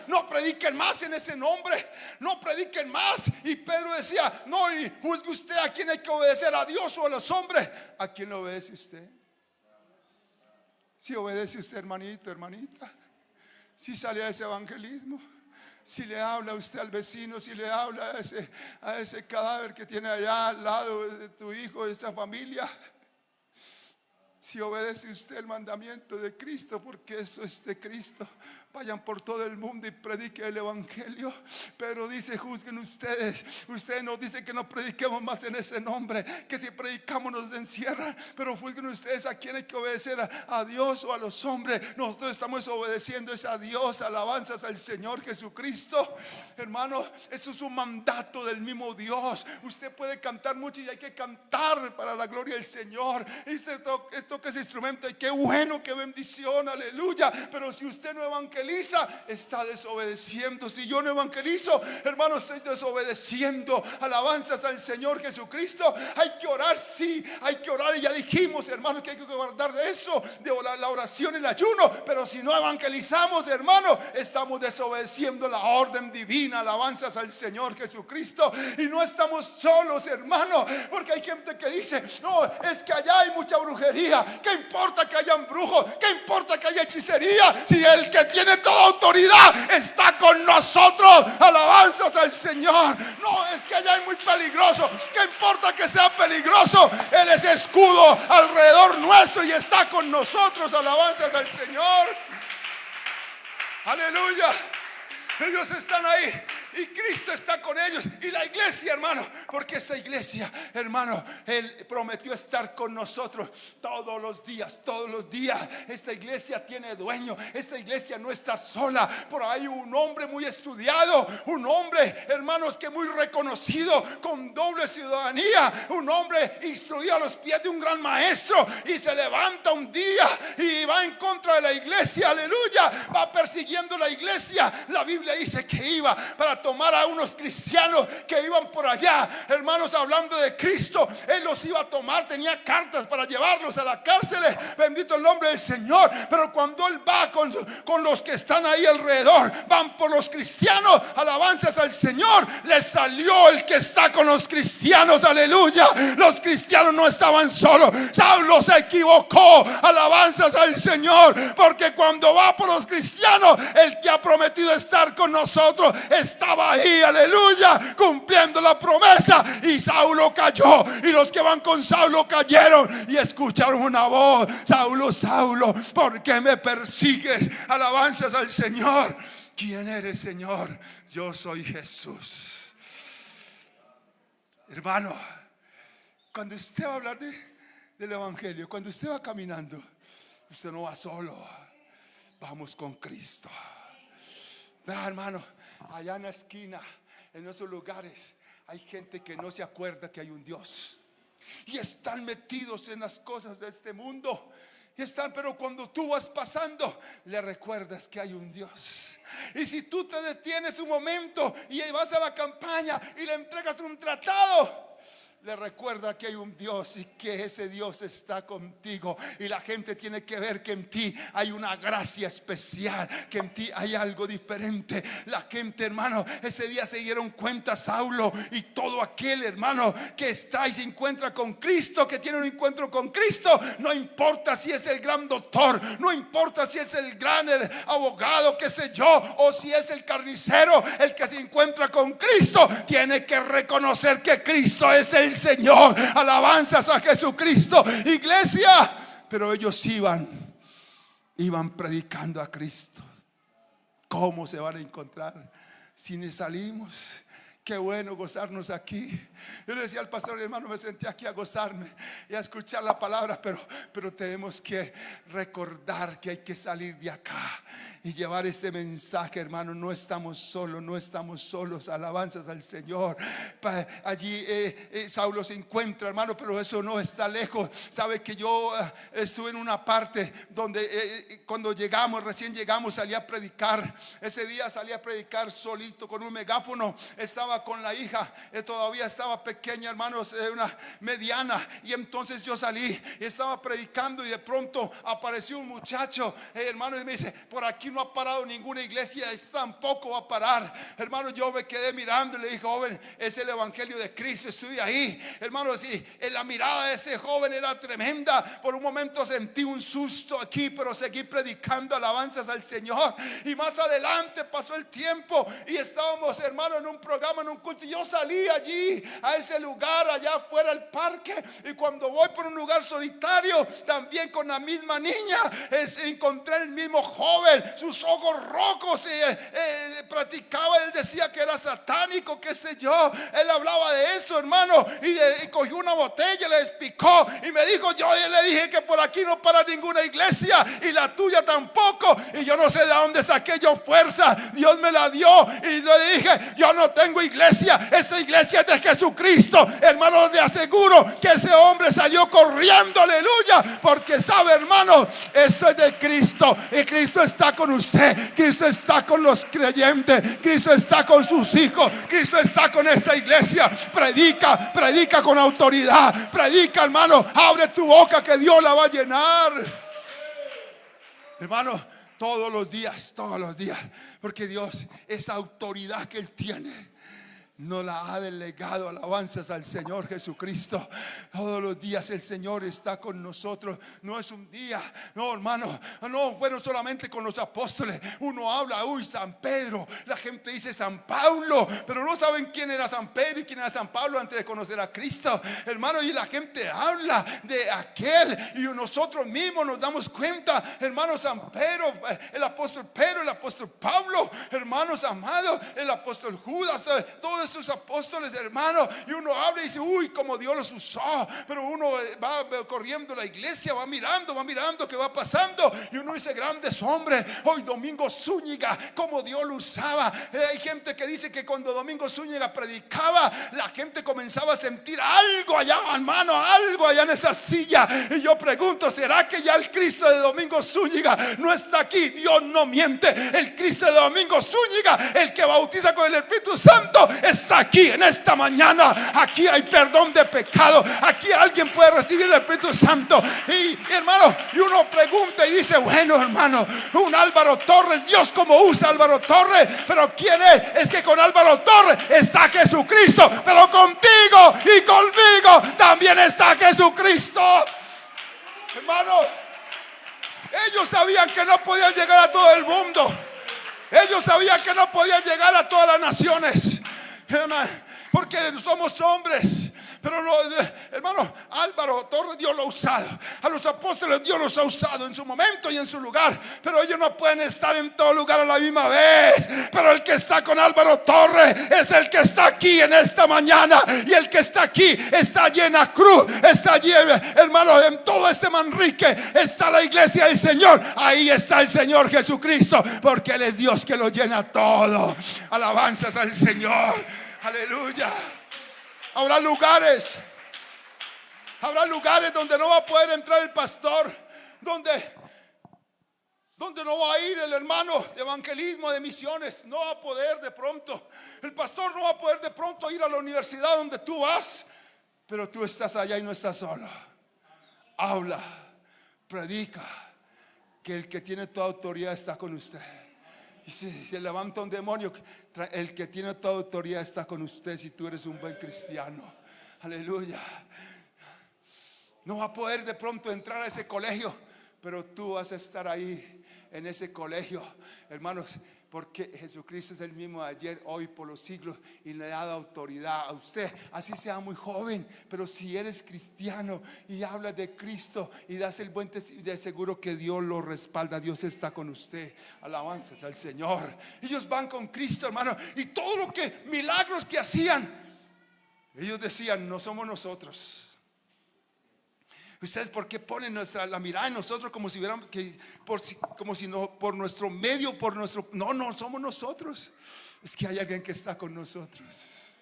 no prediquen más en ese nombre, no prediquen más. Y Pedro decía: no, y juzgue usted a quién hay que obedecer, a Dios o a los hombres. ¿A quién le obedece usted? Si obedece usted, hermanito, hermanita, si sale a ese evangelismo, si le habla usted al vecino, si le habla a ese cadáver que tiene allá al lado de tu hijo, de esa familia, si obedece usted el mandamiento de Cristo, porque eso es de Cristo. Vayan por todo el mundo y prediquen el evangelio. Pero dice: juzguen ustedes. Ustedes nos dicen que no prediquemos más en ese nombre, que si predicamos nos encierran. Pero juzguen ustedes a quién hay que obedecer, a Dios o a los hombres. Nosotros estamos obedeciendo a Dios. Alabanzas al Señor Jesucristo. Hermano, eso es un mandato del mismo Dios. Usted puede cantar mucho, y hay que cantar para la gloria del Señor. Y se toca ese instrumento, y qué bueno, qué bendición, aleluya. Pero si usted no evangeliza, está desobedeciendo. Si yo no evangelizo, hermanos, estoy desobedeciendo. Alabanzas al Señor Jesucristo. Hay que orar, sí, hay que orar. Y ya dijimos, hermanos, que hay que guardar eso de la oración y el ayuno. Pero si no evangelizamos, hermano, estamos desobedeciendo la orden divina. Alabanzas al Señor Jesucristo. Y no estamos solos, hermano, porque hay gente que dice: no, es que allá hay mucha brujería. ¿Qué importa que hayan brujos? ¿Qué importa que haya hechicería? Si el que tiene toda autoridad está con nosotros. Alabanzas al Señor. No, es que allá es muy peligroso. ¿Qué importa que sea peligroso? Él es escudo alrededor nuestro y está con nosotros. Alabanzas al Señor. Aleluya. Ellos están ahí y Cristo está con ellos, y la iglesia, hermano, porque esa iglesia, hermano, Él prometió estar con nosotros todos los días, todos los días. Esta iglesia tiene dueño. Esta iglesia no está sola. Por ahí un hombre muy estudiado, un hombre, hermanos, que muy reconocido, con doble ciudadanía, un hombre instruido a los pies de un gran maestro, y se levanta un día y va en contra de la iglesia, aleluya, va persiguiendo la iglesia. La Biblia dice que iba para para tomar a unos cristianos que iban por allá, hermanos, hablando de Cristo. Él los iba a tomar, tenía cartas para llevarlos a la cárcel, bendito el nombre del Señor. Pero cuando Él va con los que están ahí alrededor, van por los cristianos, alabanzas al Señor, le salió el que está con los cristianos, aleluya. Los cristianos no estaban solos. Saulo se equivocó, alabanzas al Señor, porque cuando va por los cristianos, el que ha prometido estar con nosotros estaba ahí, aleluya, cumpliendo la promesa. Y Saulo cayó, y los que van con Saulo cayeron y escucharon una voz: Saulo, Saulo, ¿por qué me persigues? Alabanzas al Señor. ¿Quién eres, Señor? Yo soy Jesús. Hermano, cuando usted va a hablar del evangelio, cuando usted va caminando, usted no va solo, vamos con Cristo. Vea, hermano, allá en la esquina, en esos lugares, hay gente que no se acuerda que hay un Dios, y están metidos en las cosas de este mundo. Pero cuando tú vas pasando, le recuerdas que hay un Dios. Y si tú te detienes un momento y vas a la campaña y le entregas un tratado, le recuerda que hay un Dios y que ese Dios está contigo. Y la gente tiene que ver que en ti hay una gracia especial, que en ti hay algo diferente. La gente, hermano, ese día se dieron cuenta, Saulo y todo aquel, hermano, que está y se encuentra con Cristo, que tiene un encuentro con Cristo. No importa si es el gran doctor, no importa si es el gran abogado, qué sé yo, o si es el carnicero, el que se encuentra con Cristo tiene que reconocer que Cristo es el Señor. Alabanzas a Jesucristo, iglesia. Pero ellos iban predicando a Cristo. ¿Cómo se van a encontrar si ni salimos? Qué bueno gozarnos aquí. Yo le decía al pastor: hermano, me senté aquí a gozarme y a escuchar la palabra, pero tenemos que recordar que hay que salir de acá y llevar este mensaje, hermano. No estamos solos, no estamos solos. Alabanzas al Señor. Allí Saulo se encuentra, hermano, pero eso no está lejos. Sabe que yo estuve en una parte donde cuando recién llegamos, salí a predicar. Ese día salí a predicar solito con un megáfono. Estaba con la hija, todavía estaba pequeña, hermanos, una mediana. Y entonces yo salí y estaba predicando, y de pronto apareció un muchacho, hermano, y me dice: por aquí no ha parado ninguna iglesia, esta tampoco va a parar. Hermano, yo me quedé mirando y le dije: joven, es el evangelio de Cristo. Estuve ahí, hermano, sí, en la mirada de ese joven era tremenda. Por un momento sentí un susto aquí, pero seguí predicando alabanzas al Señor. Y más adelante pasó el tiempo y estábamos, hermano, en un programa, en un culto, y yo salí allí a ese lugar allá afuera del parque. Y cuando voy por un lugar solitario, también con la misma niña, encontré el mismo joven, sus ojos rojos, practicaba, él decía que era satánico, qué sé yo. Él hablaba de eso, hermano, y cogió una botella, le despicó y me dijo: yo le dije que por aquí no para ninguna iglesia, y la tuya tampoco. Y yo no sé de dónde saqué yo fuerza, Dios me la dio, y le dije: yo no tengo iglesia, esta iglesia es de Jesucristo. Hermano, le aseguro que ese hombre salió corriendo, aleluya, porque sabe, hermano, esto es de Cristo, y Cristo está con usted, Cristo está con los creyentes, Cristo está con sus hijos, Cristo está con esta iglesia. Predica con autoridad, predica, hermano, abre tu boca que Dios la va a llenar, hermano, todos los días, porque Dios, esa autoridad que Él tiene, nos la ha delegado. Alabanzas al Señor Jesucristo. Todos los días el Señor está con nosotros. No es un día, no, hermano, no fueron solamente con los apóstoles. Uno habla: uy, San Pedro. La gente dice San Pablo, pero no saben quién era San Pedro y quién era San Pablo antes de conocer a Cristo, hermano. Y la gente habla de aquel, y nosotros mismos nos damos cuenta, hermano. San Pedro, el apóstol Pedro, el apóstol Pablo, hermanos amados, el apóstol Judas, todo estos apóstoles, hermano, y uno habla y dice, uy, como Dios los usó. Pero uno va corriendo a la iglesia, va mirando qué va pasando, y uno dice, grandes hombres. Hoy Domingo Zúñiga, como Dios lo usaba. Hay gente que dice que cuando Domingo Zúñiga predicaba, la gente comenzaba a sentir algo allá, hermano, algo allá en esa silla. Y yo pregunto, ¿será que ya el Cristo de Domingo Zúñiga no está aquí? Dios no miente. El Cristo de Domingo Zúñiga, el que bautiza con el Espíritu Santo, está aquí en esta mañana. Aquí hay perdón de pecado. Aquí alguien puede recibir el Espíritu Santo. Y hermano, y uno pregunta y dice, bueno, hermano, un Álvaro Torres, Dios como usa a Álvaro Torres. Pero ¿quién es? Es que con Álvaro Torres está Jesucristo, pero contigo y conmigo también está Jesucristo. Hermano, ellos sabían que no podían llegar a todo el mundo. Ellos sabían que no podían llegar a todas las naciones, porque somos hombres. Pero no, hermano, Álvaro Torres Dios lo ha usado. A los apóstoles Dios los ha usado en su momento y en su lugar. Pero ellos no pueden estar en todo lugar a la misma vez. Pero el que está con Álvaro Torres es el que está aquí en esta mañana. Y el que está aquí está allí en la cruz, está allí, hermano, en todo este Manrique está la iglesia del Señor. Ahí está el Señor Jesucristo, porque Él es Dios que lo llena todo. Alabanzas al Señor. Aleluya. Habrá lugares donde no va a poder entrar el pastor, donde no va a ir el hermano de evangelismo, de misiones. No va a poder de pronto. El pastor no va a poder de pronto ir a la universidad donde tú vas. Pero tú estás allá y no estás solo. Habla, predica, que el que tiene toda autoridad está con usted. Y si se levanta un demonio, el que tiene toda autoridad está con usted si tú eres un buen cristiano. Aleluya. No va a poder de pronto entrar a ese colegio, pero tú vas a estar ahí en ese colegio, hermanos, porque Jesucristo es el mismo de ayer, hoy, por los siglos, y le ha dado autoridad a usted. Así sea muy joven, pero si eres cristiano y hablas de Cristo y das el buen testimonio, de seguro que Dios lo respalda. Dios está con usted. Alabanzas al Señor. Ellos van con Cristo, hermano, y todo lo que milagros que hacían, ellos decían, no somos nosotros. Ustedes, ¿por qué ponen la mirada en nosotros como si hubieran como si no, por nuestro medio, no somos nosotros? Es que hay alguien que está con nosotros.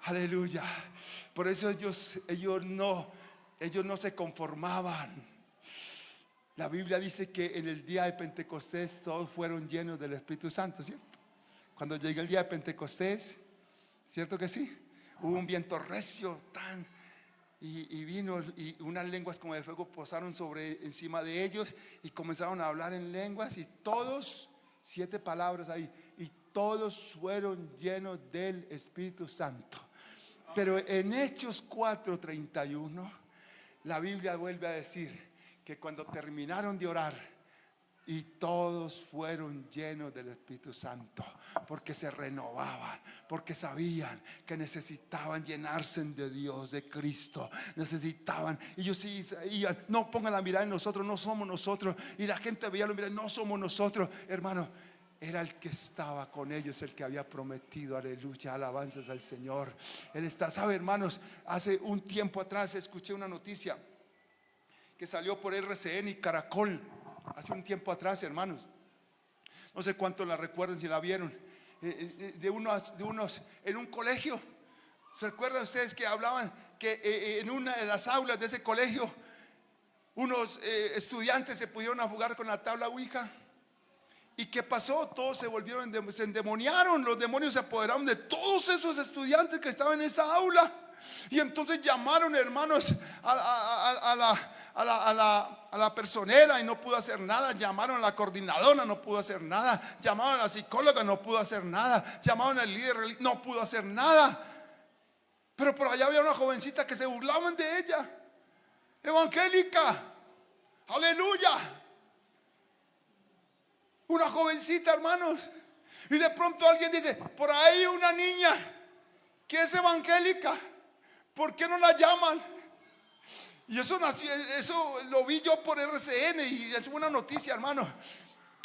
Aleluya. Por eso ellos no se conformaban. La Biblia dice que en el día de Pentecostés todos fueron llenos del Espíritu Santo, ¿cierto? Cuando llega el día de Pentecostés, ¿cierto que sí? Hubo un viento recio y vino, y unas lenguas como de fuego posaron encima de ellos, y comenzaron a hablar en lenguas, y todos, 7 palabras ahí, y todos fueron llenos del Espíritu Santo. Pero en Hechos 4:31 la Biblia vuelve a decir que cuando terminaron de orar, y todos fueron llenos del Espíritu Santo, porque se renovaban, porque sabían que necesitaban llenarse de Dios, de Cristo. Necesitaban. Y ellos sí iban, no pongan la mirada en nosotros, no somos nosotros. Y la gente veía la mirada, no somos nosotros. Hermano, era el que estaba con ellos, el que había prometido. Aleluya, alabanzas al Señor. Él está, sabe, hermanos, hace un tiempo atrás escuché una noticia que salió por RCN y Caracol. Hace un tiempo atrás, hermanos, no sé cuántos la recuerdan, si la vieron, de unos en un colegio. ¿Se recuerdan ustedes que hablaban que en una de las aulas de ese colegio unos estudiantes se pudieron a jugar con la tabla Ouija? ¿Y qué pasó? Todos se endemoniaron. Los demonios se apoderaron de todos esos estudiantes que estaban en esa aula. Y entonces llamaron, hermanos, a la personera, y no pudo hacer nada. Llamaron a la coordinadora, no pudo hacer nada. Llamaron a la psicóloga, no pudo hacer nada. Llamaron al líder, no pudo hacer nada. Pero por allá había una jovencita que se burlaban de ella, evangélica. Aleluya. Una jovencita, hermanos. Y de pronto alguien dice, por ahí una niña que es evangélica, ¿por qué no la llaman? Y eso lo vi yo por RCN, y es una noticia, hermano,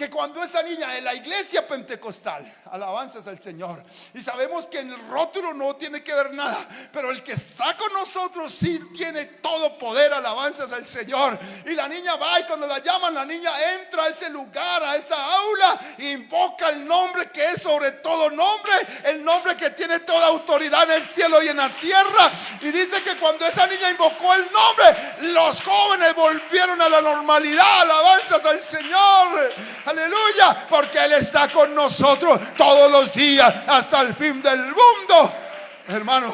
que cuando esa niña en la iglesia pentecostal, alabanzas al Señor, y sabemos que en el rótulo no tiene que ver nada, pero el que está con nosotros sí tiene todo poder, alabanzas al Señor. Y la niña va, y cuando la llaman, la niña entra a ese lugar, a esa aula, e invoca el nombre que es sobre todo nombre, el nombre que tiene toda autoridad en el cielo y en la tierra. Y dice que cuando esa niña invocó el nombre, los jóvenes volvieron a la normalidad, alabanzas al Señor. Aleluya, porque Él está con nosotros todos los días hasta el fin del mundo. Hermano,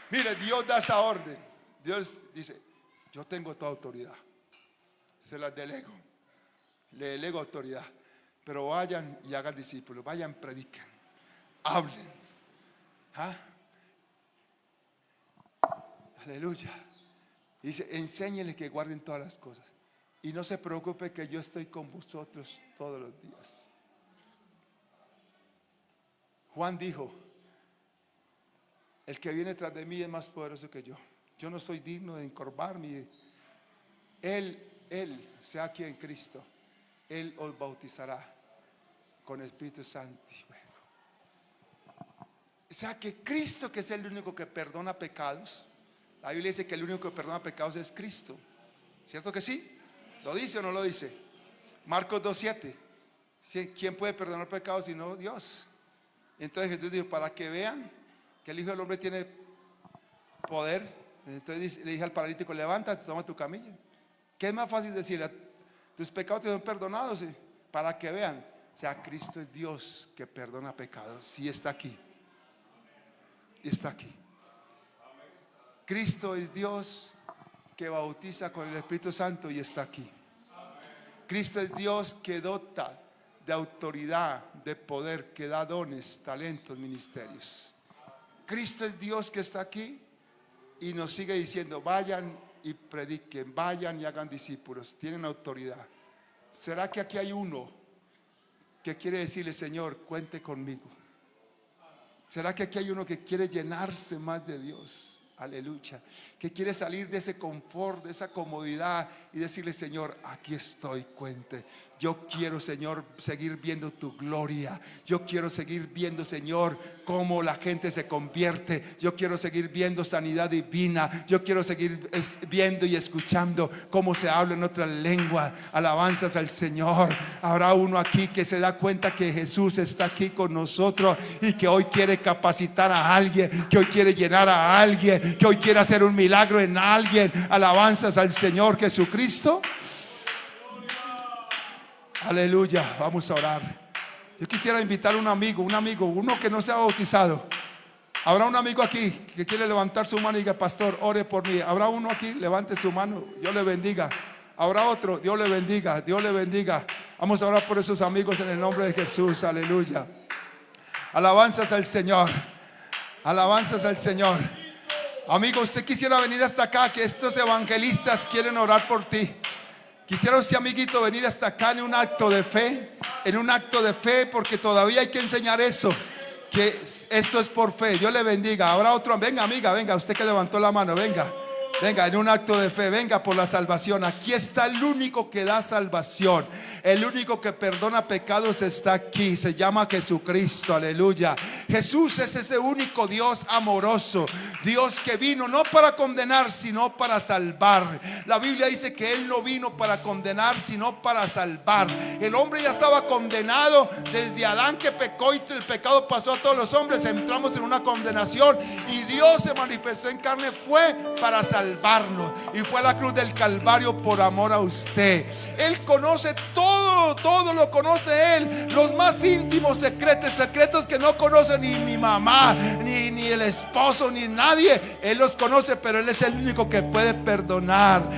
mire, Dios da esa orden. Dios dice: yo tengo toda autoridad, se las delego, le delego autoridad. Pero vayan y hagan discípulos, vayan, prediquen, hablen. ¿Ah? Aleluya. Dice: enséñenles que guarden todas las cosas. Y no se preocupe, que yo estoy con vosotros todos los días. Juan dijo: el que viene tras de mí es más poderoso que yo. Yo no soy digno de encorvarme. Él, sea quien Cristo, Él os bautizará con Espíritu Santo y fuego. O sea que Cristo, que es el único que perdona pecados. La Biblia dice que el único que perdona pecados es Cristo. ¿Cierto que sí? ¿Lo dice o no lo dice? Marcos 2:7. ¿Quién puede perdonar pecados sino Dios? Entonces Jesús dijo: para que vean que el Hijo del Hombre tiene poder. Entonces le dije al paralítico: levántate, toma tu camilla. ¿Qué es más fácil decirle? Tus pecados te son perdonados, ¿sí? Para que vean. O sea, Cristo es Dios que perdona pecados. Sí, está aquí. Está aquí. Cristo es Dios que bautiza con el Espíritu Santo y está aquí. Cristo es Dios que dota de autoridad, de poder, que da dones, talentos, ministerios. Cristo es Dios que está aquí y nos sigue diciendo: vayan y prediquen, vayan y hagan discípulos. Tienen autoridad. ¿Será que aquí hay uno que quiere decirle: Señor, cuente conmigo? ¿Será que aquí hay uno que quiere llenarse más de Dios? Aleluya. Que quiere salir de ese confort, de esa comodidad y decirle: Señor, aquí estoy, cuente. Yo quiero, Señor, seguir viendo tu gloria. Yo quiero seguir viendo, Señor, cómo la gente se convierte. Yo quiero seguir viendo sanidad divina. Yo quiero seguir viendo y escuchando cómo se habla en otra lengua. Alabanzas al Señor. Habrá uno aquí que se da cuenta que Jesús está aquí con nosotros y que hoy quiere capacitar a alguien, que hoy quiere llenar a alguien, que hoy quiere hacer un milagro en alguien. Alabanzas al Señor Jesucristo. Aleluya, vamos a orar. Yo quisiera invitar a un amigo, uno que no se ha bautizado. Habrá un amigo aquí que quiere levantar su mano y diga: pastor, ore por mí. Habrá uno aquí, levante su mano, Dios le bendiga. Habrá otro, Dios le bendiga, Dios le bendiga. Vamos a orar por esos amigos en el nombre de Jesús. Aleluya. Alabanzas al Señor. Alabanzas al Señor. Amigo, usted quisiera venir hasta acá, que estos evangelistas quieren orar por ti. Quisiera usted, amiguito, venir hasta acá en un acto de fe. En un acto de fe, porque todavía hay que enseñar eso, que esto es por fe. Dios le bendiga. Habrá otro. Venga, amiga, venga, usted que levantó la mano, venga. Venga, en un acto de fe, venga por la salvación. Aquí está el único que da salvación. El único que perdona pecados está aquí. Se llama Jesucristo, aleluya. Jesús es ese único Dios amoroso. Dios que vino no para condenar, sino para salvar. La Biblia dice que Él no vino para condenar, sino para salvar. El hombre ya estaba condenado desde Adán, que pecó y el pecado pasó a todos los hombres. Entramos en una condenación y Dios se manifestó en carne, fue para salvarnos y fue a la cruz del Calvario por amor a usted. Él conoce todo lo conoce Él, los más íntimos secretos que no conoce ni mi mamá, ni el esposo, ni nadie. Él los conoce, pero Él es el único que puede perdonar.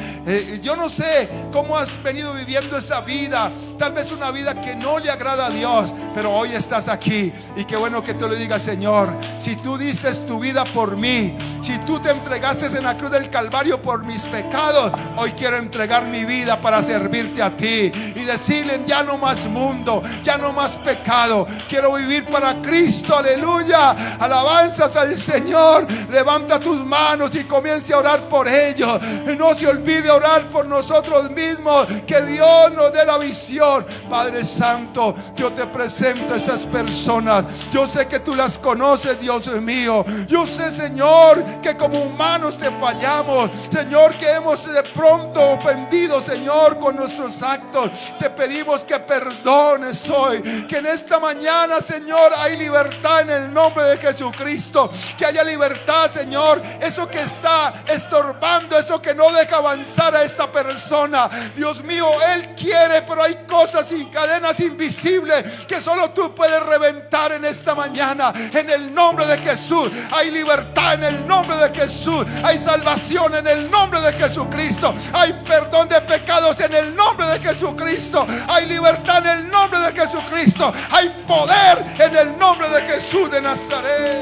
Yo no sé cómo has venido viviendo esa vida, tal vez una vida que no le agrada a Dios, pero hoy estás aquí y qué bueno que tú le digas: Señor, si tú dices tu vida por mí, si tú te entregaste en la cruz del Calvario por mis pecados, hoy quiero entregar mi vida para servirte a ti y decirle: ya no más mundo, ya no más pecado, quiero vivir para Cristo. Aleluya, alabanzas al Señor. Levanta tus manos y comience a orar por ellos. No se olvide orar por nosotros mismos, que Dios nos dé la visión Señor. Padre Santo, yo te presento a estas personas. Yo sé que tú las conoces, Dios mío. Yo sé, Señor, que como humanos te fallamos, Señor, que hemos de pronto ofendido, Señor, con nuestros actos. Te pedimos que perdones hoy, que en esta mañana, Señor, hay libertad en el nombre de Jesucristo. Que haya libertad, Señor, eso que está estorbando, eso que no deja avanzar a esta persona. Dios mío, Él quiere, pero hay cosas y cadenas invisibles que solo tú puedes reventar en esta mañana. En el nombre de Jesús hay libertad, en el nombre de Jesús hay salvación, en el nombre de Jesucristo hay perdón de pecados, en el nombre de Jesucristo hay libertad, en el nombre de Jesucristo hay poder, en el nombre de Jesús de Nazaret.